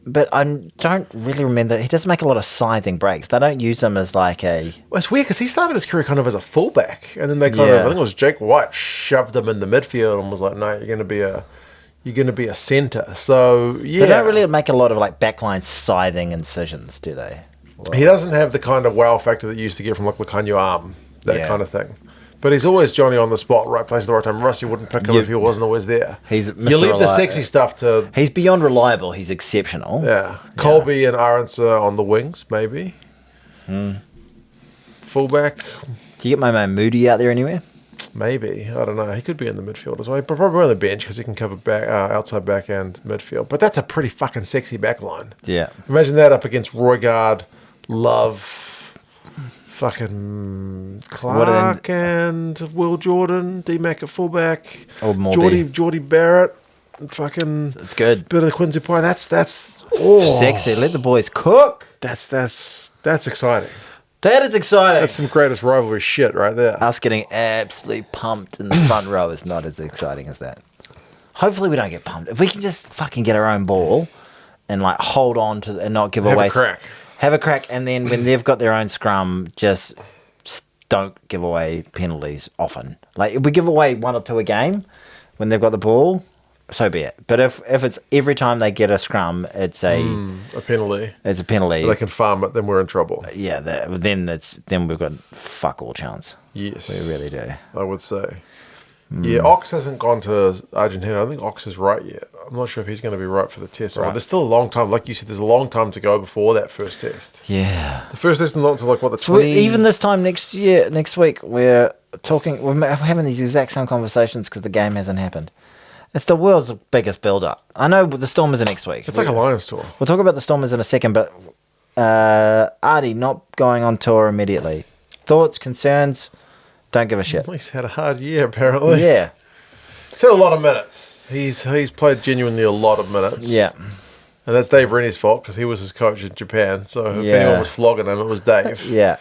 [SPEAKER 2] But I don't really remember... He doesn't make a lot of scything breaks. They don't use him as like a...
[SPEAKER 1] Well, it's weird, because he started his career kind of as a fullback. And then they kind of... I think it was Jake White shoved him in the midfield and was like, no, you're going to be a centre. So, yeah.
[SPEAKER 2] They don't really make a lot of like backline scything incisions, do they?
[SPEAKER 1] Well, he doesn't have the kind of wow factor that you used to get from like Lacanio Arm, that kind of thing. But he's always Johnny on the spot, right place at the right time. Rusty wouldn't pick him if he wasn't always there.
[SPEAKER 2] He's Mr.
[SPEAKER 1] You leave the sexy stuff to...
[SPEAKER 2] He's beyond reliable. He's exceptional.
[SPEAKER 1] Yeah. Colby and Aronson on the wings, maybe. Fullback.
[SPEAKER 2] Do you get my man Moody out there anywhere?
[SPEAKER 1] Maybe. I don't know. He could be in the midfield as well. But probably on the bench because he can cover back, outside back and midfield. But that's a pretty fucking sexy back line.
[SPEAKER 2] Yeah.
[SPEAKER 1] Imagine that up against Roygaard, Love... Fucking Clark and Will Jordan, D-Mac at fullback, Geordie Barrett, fucking...
[SPEAKER 2] It's good.
[SPEAKER 1] Bit of Quincy Pie. That's
[SPEAKER 2] sexy. Let the boys cook.
[SPEAKER 1] That's exciting.
[SPEAKER 2] That is exciting.
[SPEAKER 1] That's some greatest rivalry shit right there.
[SPEAKER 2] Us getting absolutely pumped in the front row is not as exciting as that. Hopefully we don't get pumped. If we can just fucking get our own ball and like hold on to and not give away... Have a crack, and then when they've got their own scrum, just don't give away penalties often. Like, if we give away 1 or 2 a game when they've got the ball, so be it. But if it's every time they get a scrum, it's a
[SPEAKER 1] penalty.
[SPEAKER 2] It's a penalty.
[SPEAKER 1] They can farm it, then we're in trouble.
[SPEAKER 2] Yeah, then we've got fuck all chance.
[SPEAKER 1] Yes.
[SPEAKER 2] We really do.
[SPEAKER 1] I would say. Yeah, Ox hasn't gone to Argentina. I don't think Ox is right yet. I'm not sure if he's going to be right for the test. Right. There's still a long time. Like you said, there's a long time to go before that first test.
[SPEAKER 2] Yeah.
[SPEAKER 1] The first test is not until like, the
[SPEAKER 2] 20... Even this time next week, we're having these exact same conversations because the game hasn't happened. It's the world's biggest build-up. I know the Stormers are next week.
[SPEAKER 1] It's like a Lions tour.
[SPEAKER 2] We'll talk about the Stormers in a second, but Artie not going on tour immediately. Thoughts, concerns... Don't give a shit.
[SPEAKER 1] Well, he's had a hard year, apparently.
[SPEAKER 2] Yeah.
[SPEAKER 1] He's had a lot of minutes. He's played genuinely a lot of minutes.
[SPEAKER 2] Yeah.
[SPEAKER 1] And that's Dave Rennie's fault because he was his coach in Japan. So if anyone was flogging him, it was Dave.
[SPEAKER 2] Yeah.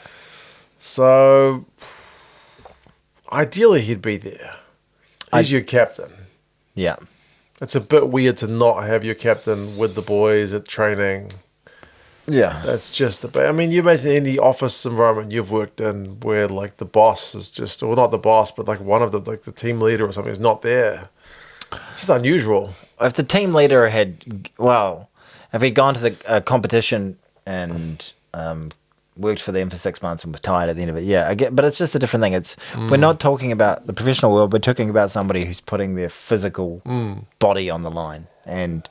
[SPEAKER 1] So ideally, he'd be there. He's your captain.
[SPEAKER 2] Yeah.
[SPEAKER 1] It's a bit weird to not have your captain with the boys at training.
[SPEAKER 2] Yeah.
[SPEAKER 1] That's just I mean, you imagine any office environment you've worked in where like the boss is just, or not the boss, but like one of the like the team leader or something is not there. It's just unusual.
[SPEAKER 2] If the team leader if he'd gone to the competition and worked for them for 6 months and was tired at the end of it, yeah, I get, but it's just a different thing. It's we're not talking about the professional world. We're talking about somebody who's putting their physical body on the line, and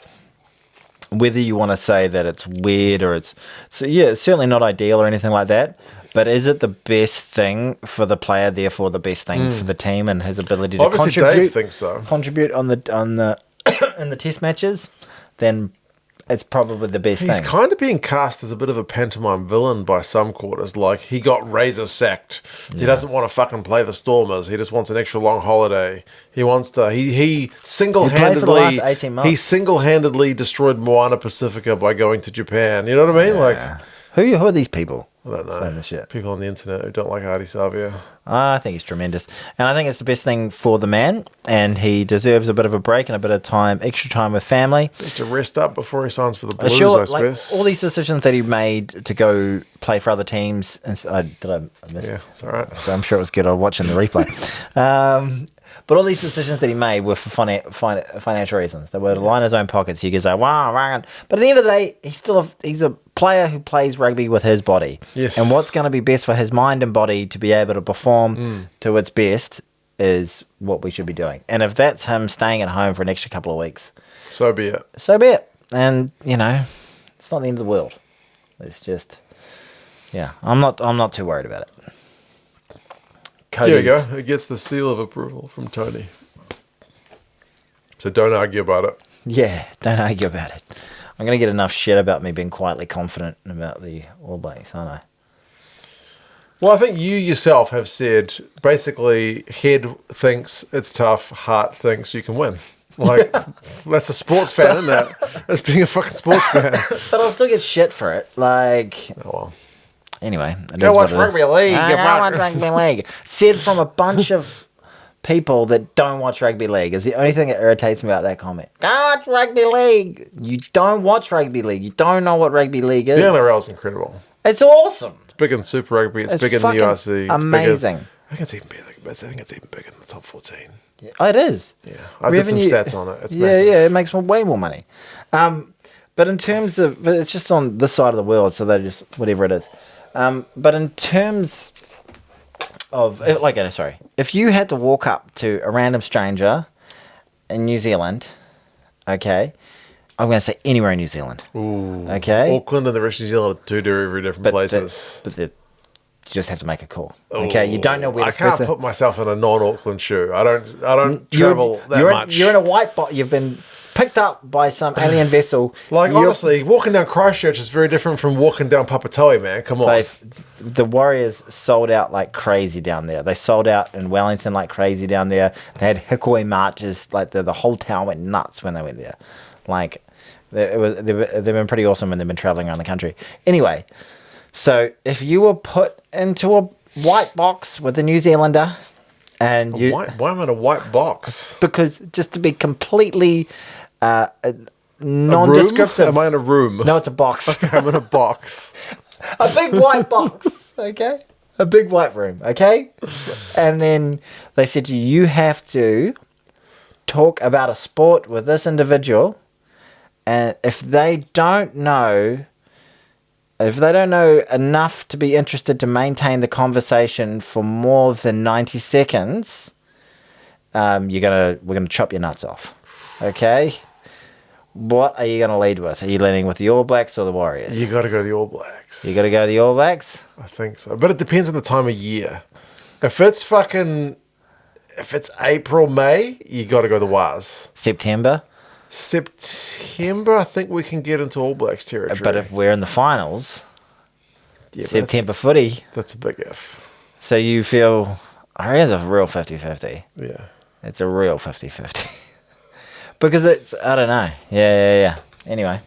[SPEAKER 2] whether you want to say that it's weird or it's certainly not ideal or anything like that. But is it the best thing for the player? Therefore, the best thing for the team and his ability to
[SPEAKER 1] Obviously, Dave thinks so.
[SPEAKER 2] Contribute on the in the test matches, then it's probably the best thing.
[SPEAKER 1] He's kind of being cast as a bit of a pantomime villain by some quarters. Like, he got razor sacked. He doesn't want to fucking play the Stormers. He just wants an extra long holiday. He wants to. He single-handedly.
[SPEAKER 2] for the last 18 months.
[SPEAKER 1] He single-handedly destroyed Moana Pacifica by going to Japan. You know what I mean? Like,
[SPEAKER 2] who are these people?
[SPEAKER 1] I don't know.
[SPEAKER 2] Saying this shit.
[SPEAKER 1] People on the internet who don't like Hardy Savia.
[SPEAKER 2] I think he's tremendous. And I think it's the best thing for the man. And he deserves a bit of a break and a bit of time, extra time with family.
[SPEAKER 1] Just to rest up before he signs for the Blues,
[SPEAKER 2] Sure,
[SPEAKER 1] I suppose.
[SPEAKER 2] all these decisions that he made to go play for other teams. And did I miss
[SPEAKER 1] Yeah, it's all right.
[SPEAKER 2] So I'm sure it was good. I was watching the replay. But all these decisions that he made were for financial reasons. They were to line his own pockets. You could say, wow, right. But at the end of the day, he's a player who plays rugby with his body.
[SPEAKER 1] Yes.
[SPEAKER 2] And what's going to be best for his mind and body to be able to perform to its best is what we should be doing. And if that's him staying at home for an extra couple of weeks,
[SPEAKER 1] So be it.
[SPEAKER 2] so be it. And, it's not the end of the world. It's just, I'm not too worried about it.
[SPEAKER 1] Here we go. It gets the seal of approval from Tony. So don't argue about it.
[SPEAKER 2] Yeah, don't argue about it. I'm going to get enough shit about me being quietly confident about the All Blacks, aren't I?
[SPEAKER 1] Well, I think you yourself have said, basically, head thinks it's tough, heart thinks you can win. Like, that's a sports fan, isn't that? That's being a fucking sports fan.
[SPEAKER 2] But I'll still get shit for it. Like,
[SPEAKER 1] Oh, well.
[SPEAKER 2] anyway.
[SPEAKER 1] Go watch rugby league.
[SPEAKER 2] I watch rugby league. Said from a bunch of people that don't watch rugby league is the only thing that irritates me about that comment. Go watch rugby league. You don't watch rugby league. You don't know what rugby league is.
[SPEAKER 1] The NRL is incredible.
[SPEAKER 2] It's awesome.
[SPEAKER 1] It's big in Super Rugby. It's big in the
[SPEAKER 2] fucking
[SPEAKER 1] URC. It's
[SPEAKER 2] amazing.
[SPEAKER 1] I think it's even bigger. I think it's even bigger than the top 14.
[SPEAKER 2] Oh, it is.
[SPEAKER 1] Yeah, I did some stats on it. It's
[SPEAKER 2] yeah,
[SPEAKER 1] massive.
[SPEAKER 2] yeah, it makes way more money. But in terms of, but it's just on this side of the world, so they just whatever it is. But in terms of, if you had to walk up to a random stranger in New Zealand, okay, I'm going to say anywhere in New Zealand, okay,
[SPEAKER 1] Auckland and the rest of New Zealand are two very different places.
[SPEAKER 2] You just have to make a call. Okay, you don't know where
[SPEAKER 1] I can't put myself in a non-Auckland shoe. I don't travel that much.
[SPEAKER 2] You're in a white box. You've been picked up by some alien vessel.
[SPEAKER 1] Like, honestly, walking down Christchurch is very different from walking down Papatoe, man. Come on.
[SPEAKER 2] The Warriors sold out like crazy down there. They sold out in Wellington like crazy down there. They had Hikoi marches. Like the whole town went nuts when they went there. Like, they've been pretty awesome when they've been traveling around the country. Anyway, so if you were put into a white box with a New Zealander, and
[SPEAKER 1] why am I in a white box?
[SPEAKER 2] Because just to be completely non-descriptive.
[SPEAKER 1] Am I in a room?
[SPEAKER 2] No, it's a box.
[SPEAKER 1] Okay, I'm in a box.
[SPEAKER 2] A big white box, okay? A big white room, okay? And then they said to you, you have to talk about a sport with this individual, and if they don't know enough to be interested to maintain the conversation for more than 90 seconds, we're gonna chop your nuts off. Okay? What are you going to lead with? Are you leading with the All Blacks or the Warriors?
[SPEAKER 1] You got to go to the All Blacks.
[SPEAKER 2] You got to go to the All Blacks?
[SPEAKER 1] I think so. But it depends on the time of year. If it's April, May, you got to go to the Waz.
[SPEAKER 2] September,
[SPEAKER 1] I think we can get into All Blacks territory.
[SPEAKER 2] But if we're in the finals, September footy.
[SPEAKER 1] That's a big if.
[SPEAKER 2] So you feel, I reckon it's a real 50-50.
[SPEAKER 1] Yeah.
[SPEAKER 2] It's a real 50-50. Because it's, I don't know. Yeah. Anyway.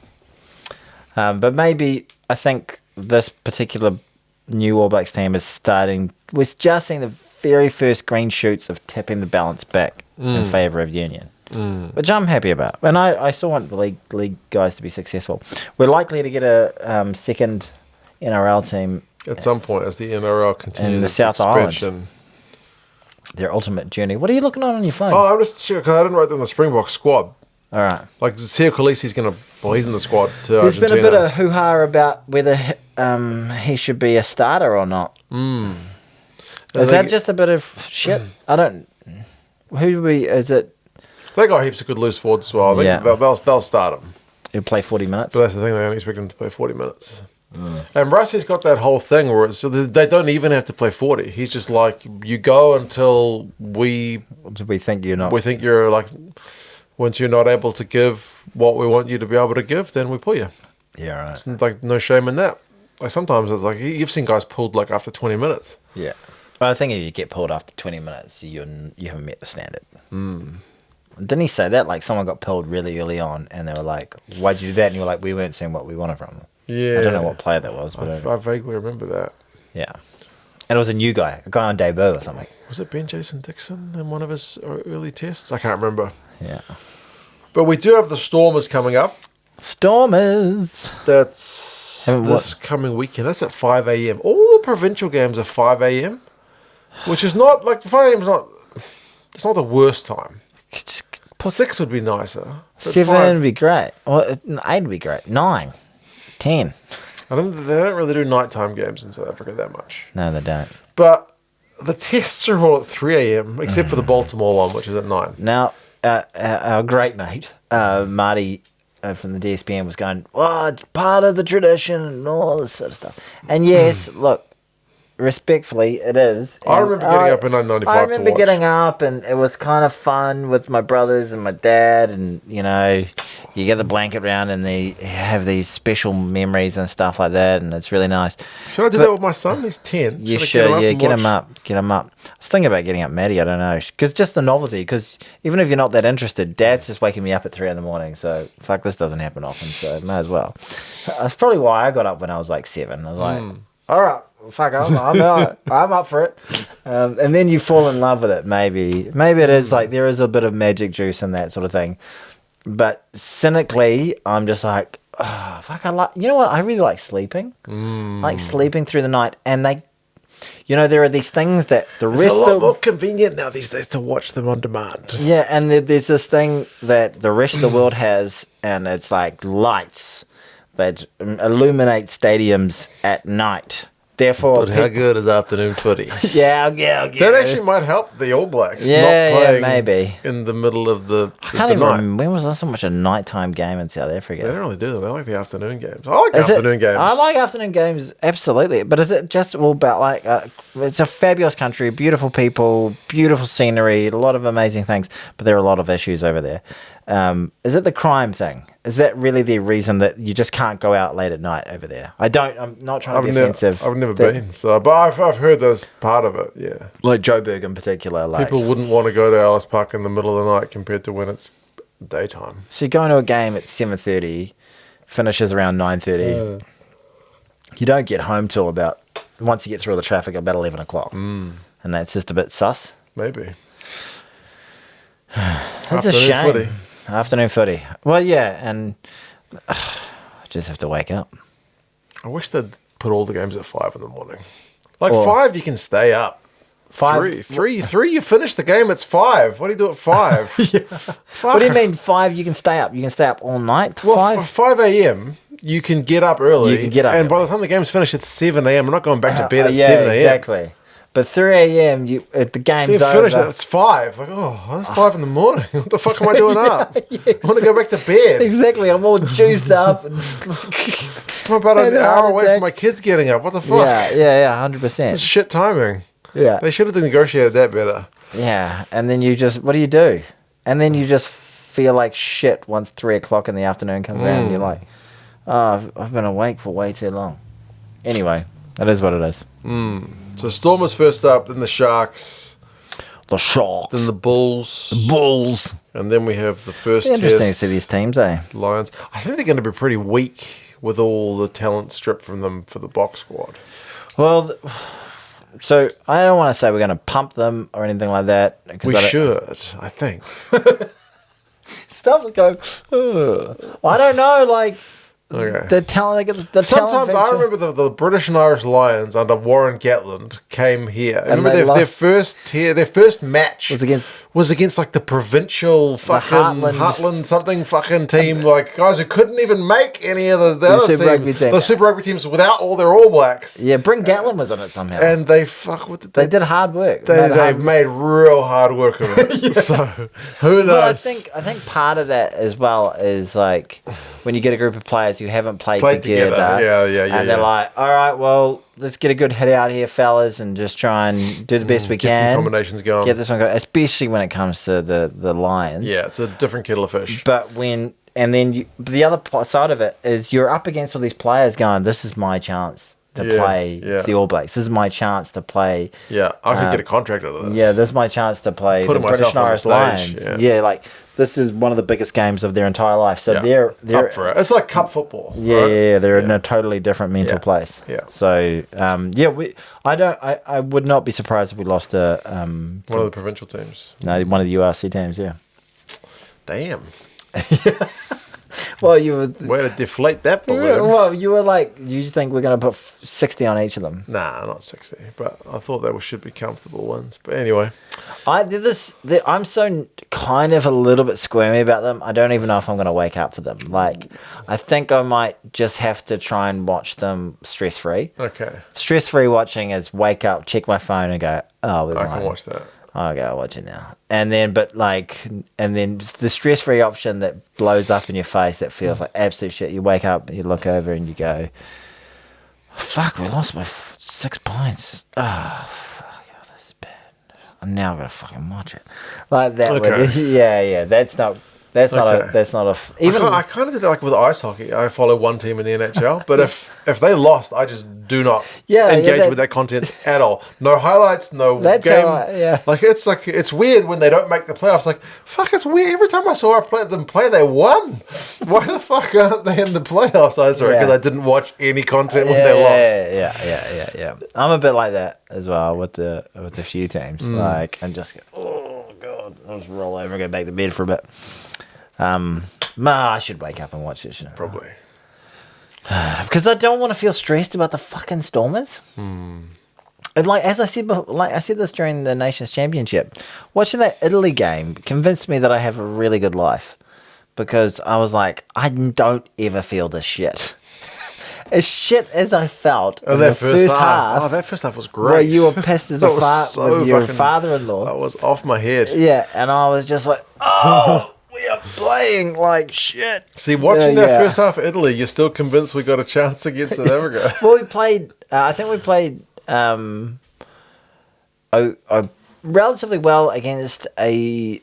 [SPEAKER 2] But maybe, I think this particular new All Blacks team is we're just seeing the very first green shoots of tipping the balance back in favour of Union. which I'm happy about. And I still want the league guys to be successful. We're likely to get a second NRL team
[SPEAKER 1] at some point as the NRL continues
[SPEAKER 2] in the
[SPEAKER 1] its
[SPEAKER 2] South
[SPEAKER 1] expansion.
[SPEAKER 2] Island. Their ultimate journey. What are you looking on your phone?
[SPEAKER 1] Oh, I'm just checking because I didn't write down the Springbok squad.
[SPEAKER 2] All right.
[SPEAKER 1] Like Seo Khaleesi's he's in the squad to
[SPEAKER 2] There's
[SPEAKER 1] Argentina.
[SPEAKER 2] been a bit of hoo-ha about whether he should be a starter or not. Is that just a bit of shit? I don't... Is it...
[SPEAKER 1] They got heaps of good loose forwards as well. I think they'll start him.
[SPEAKER 2] He'll play 40 minutes?
[SPEAKER 1] But that's the thing, they only expect him to play 40 minutes. And Russell's got that whole thing where they don't even have to play 40. He's just like, you go until we
[SPEAKER 2] think you're not...
[SPEAKER 1] We think you're like... Once you're not able to give what we want you to be able to give, then we pull you.
[SPEAKER 2] Yeah, right.
[SPEAKER 1] It's like no shame in that. Like sometimes it's like you've seen guys pulled like after 20 minutes.
[SPEAKER 2] Yeah. Well, I think if you get pulled after 20 minutes, you haven't met the standard. Didn't he say that? Like someone got pulled really early on and they were like, why'd you do that? And you were like, we weren't seeing what we wanted from them.
[SPEAKER 1] Yeah.
[SPEAKER 2] I don't know what player that was. But
[SPEAKER 1] I vaguely remember that.
[SPEAKER 2] Yeah. And it was a new guy, a guy on debut or something.
[SPEAKER 1] Was it Ben Jason Dixon in one of his early tests? I can't remember.
[SPEAKER 2] Yeah.
[SPEAKER 1] But we do have the Stormers coming up.
[SPEAKER 2] Stormers.
[SPEAKER 1] That's this coming weekend. That's at 5 a.m. All the provincial games are 5 a.m. Which is not, like, 5 a.m. is not, it's not the worst time. 6 would be nicer.
[SPEAKER 2] 7 would be great. Well, 8 would be great. 9. 10.
[SPEAKER 1] They don't really do nighttime games in South Africa that much.
[SPEAKER 2] No, they don't.
[SPEAKER 1] But the tests are all at 3 a.m., except for the Baltimore one, which is at 9.
[SPEAKER 2] Now, our great mate, Marty from the DSPN, was going, oh, it's part of the tradition and all this sort of stuff. And yes, look, respectfully, it is.
[SPEAKER 1] I remember getting up in 1995
[SPEAKER 2] I remember getting up and it was kind of fun with my brothers and my dad, and, you know, you get the blanket round and they have these special memories and stuff like that, and it's really nice.
[SPEAKER 1] Should I do that with my son? He's 10.
[SPEAKER 2] You should, get him up. Get him up. I was thinking about getting up Maddie, I don't know. Because just the novelty, because even if you're not that interested, Dad's just waking me up at 3 in the morning, so fuck, this doesn't happen often, so may as well. That's probably why I got up when I was like 7. I was like, all right. Fuck, I'm up for it. And then you fall in love with it, maybe. Maybe it is like there is a bit of magic juice in that sort of thing. But cynically, I'm just like, oh, fuck, you know what? I really like sleeping. Like sleeping through the night. And there are these things that the rest of... It's a lot more
[SPEAKER 1] convenient now these days to watch them on demand.
[SPEAKER 2] Yeah, and there's this thing that the rest of the world has, and it's like lights that illuminate stadiums at night. Therefore,
[SPEAKER 1] but how good is afternoon footy?
[SPEAKER 2] Yeah, I'll get
[SPEAKER 1] that actually might help the All Blacks.
[SPEAKER 2] Yeah,
[SPEAKER 1] not playing
[SPEAKER 2] maybe
[SPEAKER 1] in the middle of the
[SPEAKER 2] I can't even remember. When was last so much a nighttime game in South Africa?
[SPEAKER 1] They don't really do that. They like the afternoon games. I like afternoon games.
[SPEAKER 2] I like afternoon games, absolutely. But is it just all about like it's a fabulous country, beautiful people, beautiful scenery, a lot of amazing things, but there are a lot of issues over there. Is it the crime thing? Is that really the reason that you just can't go out late at night over there? I'm not trying to be offensive.
[SPEAKER 1] I've never been, but I've heard that's part of it, yeah.
[SPEAKER 2] Like Joburg in particular. Like,
[SPEAKER 1] people wouldn't want to go to Alice Park in the middle of the night compared to when it's daytime.
[SPEAKER 2] So you're going to a game at 7:30, finishes around 9:30. You don't get home till about, once you get through all the traffic, about 11 o'clock. And that's just a bit sus.
[SPEAKER 1] Maybe.
[SPEAKER 2] That's a shame. Footy. Afternoon footy. Well, yeah, and I just have to wake up.
[SPEAKER 1] I wish they'd put all the games at 5 in the morning. Like 5, you can stay up.
[SPEAKER 2] 5,
[SPEAKER 1] 3, you finish the game. It's 5. What do you do at 5?
[SPEAKER 2] What do you mean 5? You can stay up. You can stay up all night.
[SPEAKER 1] Well, 5 a.m. You can get up early.
[SPEAKER 2] You can get up,
[SPEAKER 1] and by the time the game's finished, it's 7 a.m. I'm not going back to bed at 7 a.m.
[SPEAKER 2] Exactly. But 3 a.m. The game's over.
[SPEAKER 1] Finished. It's 5. Like, it's 5 in the morning. What the fuck am I doing up? Exactly. I want to go back to bed.
[SPEAKER 2] Exactly. I'm all juiced up. And
[SPEAKER 1] I'm about an hour away from my kids getting up. What the fuck?
[SPEAKER 2] Yeah, 100%.
[SPEAKER 1] It's shit timing.
[SPEAKER 2] Yeah.
[SPEAKER 1] They should have negotiated that better.
[SPEAKER 2] Yeah. And then what do you do? And then you just feel like shit once 3 o'clock in the afternoon comes around and you're like, I've been awake for way too long. Anyway, that is what it is.
[SPEAKER 1] So Stormers first up, then the Sharks.
[SPEAKER 2] The Sharks.
[SPEAKER 1] Then the Bulls.
[SPEAKER 2] The Bulls.
[SPEAKER 1] And then we have the first test.
[SPEAKER 2] Interesting to see these teams, eh?
[SPEAKER 1] Lions. I think they're going to be pretty weak with all the talent stripped from them for the box squad.
[SPEAKER 2] Well, so I don't want to say we're going to pump them or anything like that.
[SPEAKER 1] We should, I think.
[SPEAKER 2] stuff that go, ugh. I don't know, like,
[SPEAKER 1] Okay.
[SPEAKER 2] the talent.
[SPEAKER 1] Sometimes I remember the British and Irish Lions under Warren Gatland came here. I remember their first match was against like the provincial fucking Heartland something fucking team, like guys who couldn't even make any of the other
[SPEAKER 2] Super Rugby team.
[SPEAKER 1] The Super Rugby teams without all their All Blacks.
[SPEAKER 2] Yeah, Bryn Gatland was on it somehow.
[SPEAKER 1] And they
[SPEAKER 2] did hard work.
[SPEAKER 1] They've made real hard work of it. Yeah. So who knows?
[SPEAKER 2] Well, I think part of that as well is like when you get a group of players who haven't played together. And they're like, all right, well, let's get a good hit out here, fellas, and just try and do the best we can.
[SPEAKER 1] Get some combinations going.
[SPEAKER 2] Get this one going, especially when it comes to the Lions.
[SPEAKER 1] Yeah, it's a different kettle of fish.
[SPEAKER 2] But the other side of it is you're up against all these players going, this is my chance to play the All Blacks. This is my chance to play.
[SPEAKER 1] Yeah, I could get a contract out of this.
[SPEAKER 2] Yeah, this is my chance to play the British and Irish Lions. Yeah, like this is one of the biggest games of their entire life. So they're
[SPEAKER 1] up for it. It's like cup football.
[SPEAKER 2] Yeah, right? They're in a totally different mental place.
[SPEAKER 1] Yeah.
[SPEAKER 2] So I would not be surprised if we lost one
[SPEAKER 1] of the provincial teams.
[SPEAKER 2] No, one of the URC teams. Yeah.
[SPEAKER 1] Damn.
[SPEAKER 2] Well, you were
[SPEAKER 1] way to deflate that balloon.
[SPEAKER 2] Well, you were like, you think we're going to put 60 on each of them?
[SPEAKER 1] Nah, not 60. But I thought they should be comfortable ones. But anyway,
[SPEAKER 2] I'm so kind of a little bit squirmy about them. I don't even know if I'm going to wake up for them. Like, I think I might just have to try and watch them stress free.
[SPEAKER 1] Okay.
[SPEAKER 2] Stress free watching is wake up, check my phone, and go, oh, we
[SPEAKER 1] I can watch that.
[SPEAKER 2] Okay, I'll watch it now. And then the stress-free option that blows up in your face that feels like absolute shit. You wake up, you look over, and you go, fuck, we lost by 6 points. Oh, fuck, this is bad. I'm now going to fucking watch it. Like that.
[SPEAKER 1] Okay.
[SPEAKER 2] Yeah, that's not even.
[SPEAKER 1] I kind of did that like with ice hockey. I follow one team in the NHL, but if they lost, I just do not engage with that content at all. No highlights, no game. Like it's weird when they don't make the playoffs. Like fuck, it's weird. Every time I saw them play, they won. Why the fuck aren't they in the playoffs? I'm sorry, because I didn't watch any content when they lost.
[SPEAKER 2] Yeah. I'm a bit like that as well with a few teams. Like and just oh god, I'll just roll over and go back to bed for a bit. I should wake up and watch it.
[SPEAKER 1] Probably.
[SPEAKER 2] Because I don't want to feel stressed about the fucking Stormers. And like as I said, I said this during the Nations Championship, watching that Italy game convinced me that I have a really good life, because I was like, I don't ever feel this shit. As shit as I felt in the first half.
[SPEAKER 1] Oh, that first half was great.
[SPEAKER 2] Where you were pissed as a fart with your father-in-law.
[SPEAKER 1] That was off my head.
[SPEAKER 2] Yeah, and I was just like, oh. We are playing like shit.
[SPEAKER 1] See, watching that first half of Italy, you're still convinced we got a chance against South Africa.
[SPEAKER 2] Well, we played. I think we played relatively well against a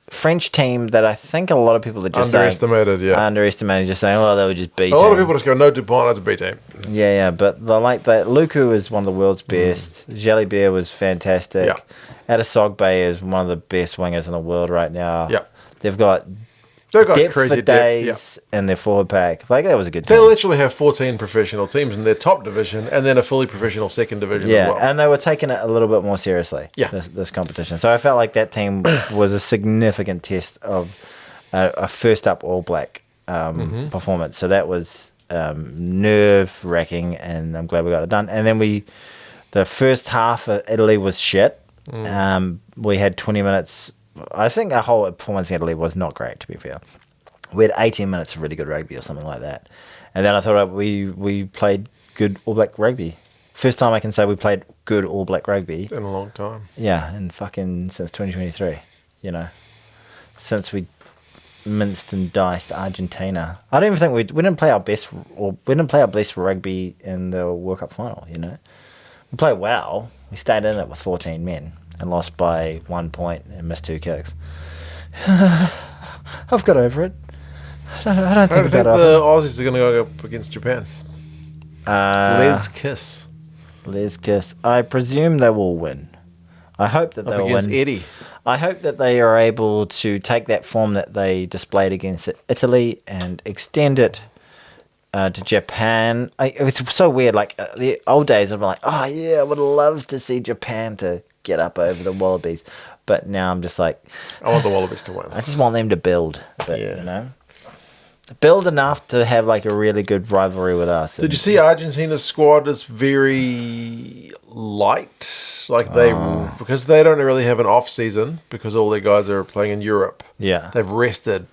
[SPEAKER 2] French team that I think a lot of people are just
[SPEAKER 1] underestimated.
[SPEAKER 2] Just saying, well, they were just B team.
[SPEAKER 1] A lot of people just go, no, Dupont, that's a B team.
[SPEAKER 2] Yeah, but like that. Luku is one of the world's best. Jelly Bear was fantastic.
[SPEAKER 1] Yeah.
[SPEAKER 2] Adesogbe is one of the best wingers in the world right now.
[SPEAKER 1] Yeah.
[SPEAKER 2] They've got depth
[SPEAKER 1] crazy
[SPEAKER 2] for days in their forward pack. Like, that was a good team.
[SPEAKER 1] They literally have 14 professional teams in their top division and then a fully professional second division as well.
[SPEAKER 2] And they were taking it a little bit more seriously, this competition. So I felt like that team was a significant test of a first-up All Black performance. So that was nerve-wracking, and I'm glad we got it done. And then the first half of Italy was shit. We had 20 minutes... I think our whole performance in Italy was not great, to be fair. We had 18 minutes of really good rugby or something like that. And then I thought we played good All Black rugby. First time I can say we played good All Black rugby.
[SPEAKER 1] In a long time.
[SPEAKER 2] Yeah, since 2023, Since we minced and diced Argentina. I don't even think we didn't play our best rugby in the World Cup final, We played well. We stayed in it with 14 men. And lost by 1 point and missed 2 kicks. I've got over it. I don't think
[SPEAKER 1] the Aussies are going to go up against Japan. Les Kiss.
[SPEAKER 2] I presume they will win. I hope that they will win.
[SPEAKER 1] Eddie.
[SPEAKER 2] I hope that they are able to take that form that they displayed against Italy and extend it to Japan. It's so weird. Like the old days, I'd be like, oh yeah, I would love to see Japan to get up over the Wallabies. But now I'm just like,
[SPEAKER 1] I want the Wallabies to win.
[SPEAKER 2] I just want them to build a bit, you know? Build enough to have like a really good rivalry with us.
[SPEAKER 1] Did you see Argentina's squad is very light? Like because they don't really have an off season because all their guys are playing in Europe.
[SPEAKER 2] Yeah.
[SPEAKER 1] They've rested.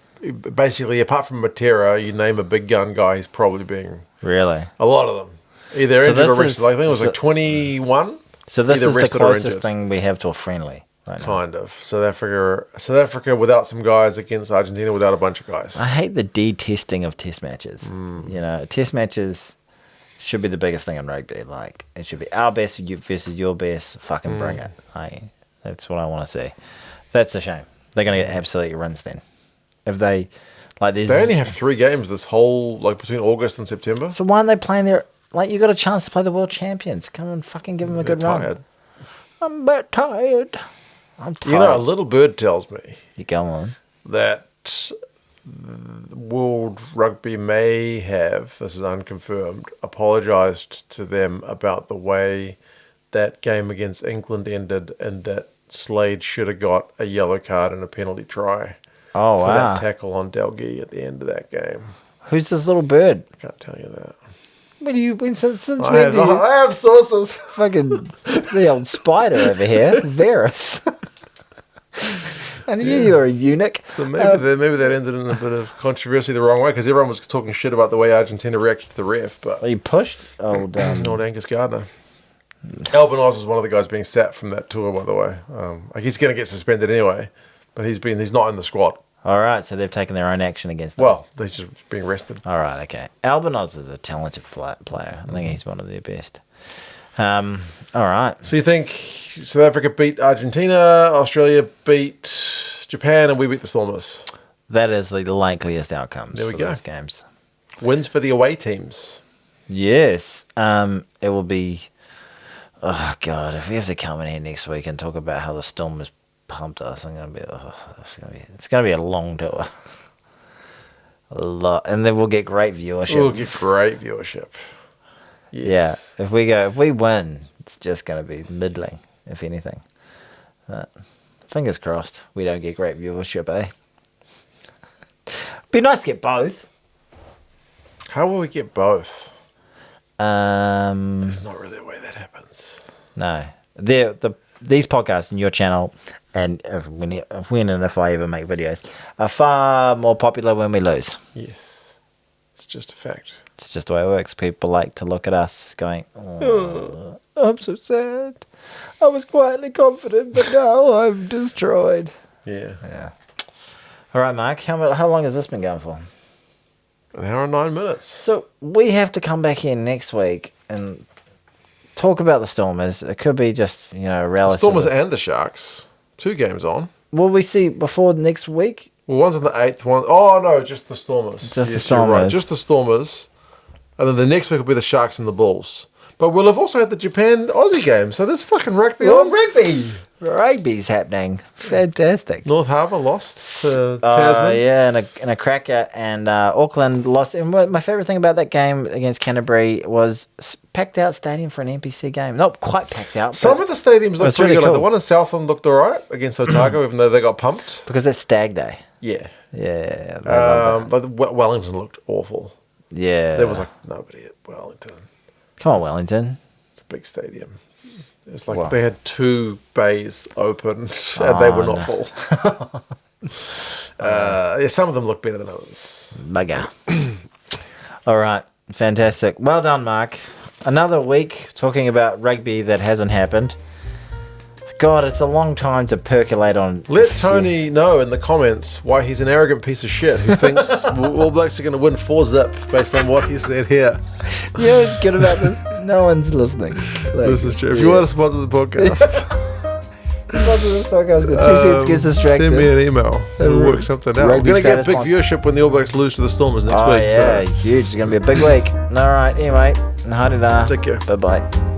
[SPEAKER 1] Basically, apart from Matera, you name a big gun guy, he's probably being...
[SPEAKER 2] Really?
[SPEAKER 1] A lot of them. Either injured or rested. I think it was like 21.
[SPEAKER 2] So this is the closest thing we have to a friendly. Right now.
[SPEAKER 1] Kind of. South Africa without some guys against Argentina without a bunch of guys.
[SPEAKER 2] I hate the detesting of test matches. You know, test matches should be the biggest thing in rugby. Like, it should be our best versus your best. Fucking bring it. That's what I want to see. That's a shame. They're going to get absolutely rinsed then. If they... Like, they
[SPEAKER 1] only have 3 games this whole... Like, between August and September.
[SPEAKER 2] So why aren't they playing their... Like, you got a chance to play the world champions. Come on, fucking give them a good run. I'm a bit tired. I'm tired.
[SPEAKER 1] You know, a little bird tells me...
[SPEAKER 2] You go on.
[SPEAKER 1] That World Rugby may have, this is unconfirmed, apologised to them about the way that game against England ended and that Slade should have got a yellow card and a penalty try for that tackle on Delgey at the end of that game.
[SPEAKER 2] Who's this little bird?
[SPEAKER 1] I can't tell you that.
[SPEAKER 2] What do you been since
[SPEAKER 1] I have sources.
[SPEAKER 2] Fucking the old spider over here, Varus. I knew you were a eunuch.
[SPEAKER 1] So maybe that ended in a bit of controversy the wrong way because everyone was talking shit about the way Argentina reacted to the ref. But
[SPEAKER 2] you pushed old
[SPEAKER 1] Angus Gardner. Albanese was one of the guys being sat from that tour, by the way. Like he's going to get suspended anyway, but he's not in the squad.
[SPEAKER 2] All right, so they've taken their own action against him.
[SPEAKER 1] Well, he's just being arrested.
[SPEAKER 2] All right, okay. Albanese is a talented player. I think he's one of their best. All right.
[SPEAKER 1] So you think South Africa beat Argentina, Australia beat Japan, and we beat the Stormers?
[SPEAKER 2] That is the likeliest outcomes
[SPEAKER 1] for
[SPEAKER 2] those games.
[SPEAKER 1] Wins for the away teams.
[SPEAKER 2] Yes. It will be... Oh, God, if we have to come in here next week and talk about how the Stormers pumped us, it's gonna be a long tour. A lot, and then we'll get great viewership.
[SPEAKER 1] We'll get great viewership. Yes.
[SPEAKER 2] Yeah, if we win, it's just gonna be middling, if anything. But fingers crossed, we don't get great viewership, eh? Be nice to get both.
[SPEAKER 1] How will we get both?
[SPEAKER 2] There's
[SPEAKER 1] not really a way that happens.
[SPEAKER 2] No, these podcasts and your channel, and when and if I ever make videos, are far more popular when we lose.
[SPEAKER 1] Yes. It's just a fact.
[SPEAKER 2] It's just the way it works. People like to look at us going, oh, I'm so sad. I was quietly confident, but now I'm destroyed.
[SPEAKER 1] Yeah.
[SPEAKER 2] All right, Mark, how long has this been going for?
[SPEAKER 1] 1 hour and 9 minutes.
[SPEAKER 2] So we have to come back in next week and talk about the Stormers. It could be just, relative.
[SPEAKER 1] The Stormers and the Sharks. 2 games on.
[SPEAKER 2] Will we see before next week?
[SPEAKER 1] Well, one's on the 8th one. Oh, no, just the Stormers.
[SPEAKER 2] The Stormers.
[SPEAKER 1] Right. Just the Stormers. And then the next week will be the Sharks and the Bulls. But we'll have also had the Japan-Aussie game. So there's fucking rugby on.
[SPEAKER 2] Rugby! Rugby's happening. Fantastic.
[SPEAKER 1] North Harbour lost to Tasman.
[SPEAKER 2] Yeah, in a cracker. And Auckland lost. And my favourite thing about that game against Canterbury was packed out stadium for an NPC game. Not quite packed out.
[SPEAKER 1] Some of the stadiums looked pretty good. Cool. Like the one in Southland looked all right against Otago, even though they got pumped.
[SPEAKER 2] Because it's Stag Day.
[SPEAKER 1] Yeah.
[SPEAKER 2] Yeah.
[SPEAKER 1] But Wellington looked awful.
[SPEAKER 2] Yeah.
[SPEAKER 1] There was nobody at Wellington.
[SPEAKER 2] Come on, Wellington.
[SPEAKER 1] It's a big stadium. It's like they had 2 bays open and they were not full. Some of them look better than others.
[SPEAKER 2] Bugger. All right. Fantastic. Well done, Mark. Another week talking about rugby that hasn't happened. God, it's a long time to percolate on.
[SPEAKER 1] Let Tony know in the comments why he's an arrogant piece of shit who thinks All Blacks are going to win 4-0 based on what he said here.
[SPEAKER 2] Yeah, it's good about this. No one's listening.
[SPEAKER 1] This is true. If you want to sponsor the podcast,
[SPEAKER 2] sponsor this podcast with 2 cents gets distracted.
[SPEAKER 1] Send me an email. We'll work something out. We're going to get big viewership when the All Blacks lose to the Stormers next week.
[SPEAKER 2] Yeah, huge. It's going to be a big week. All right, anyway.
[SPEAKER 1] Take care.
[SPEAKER 2] Bye-bye.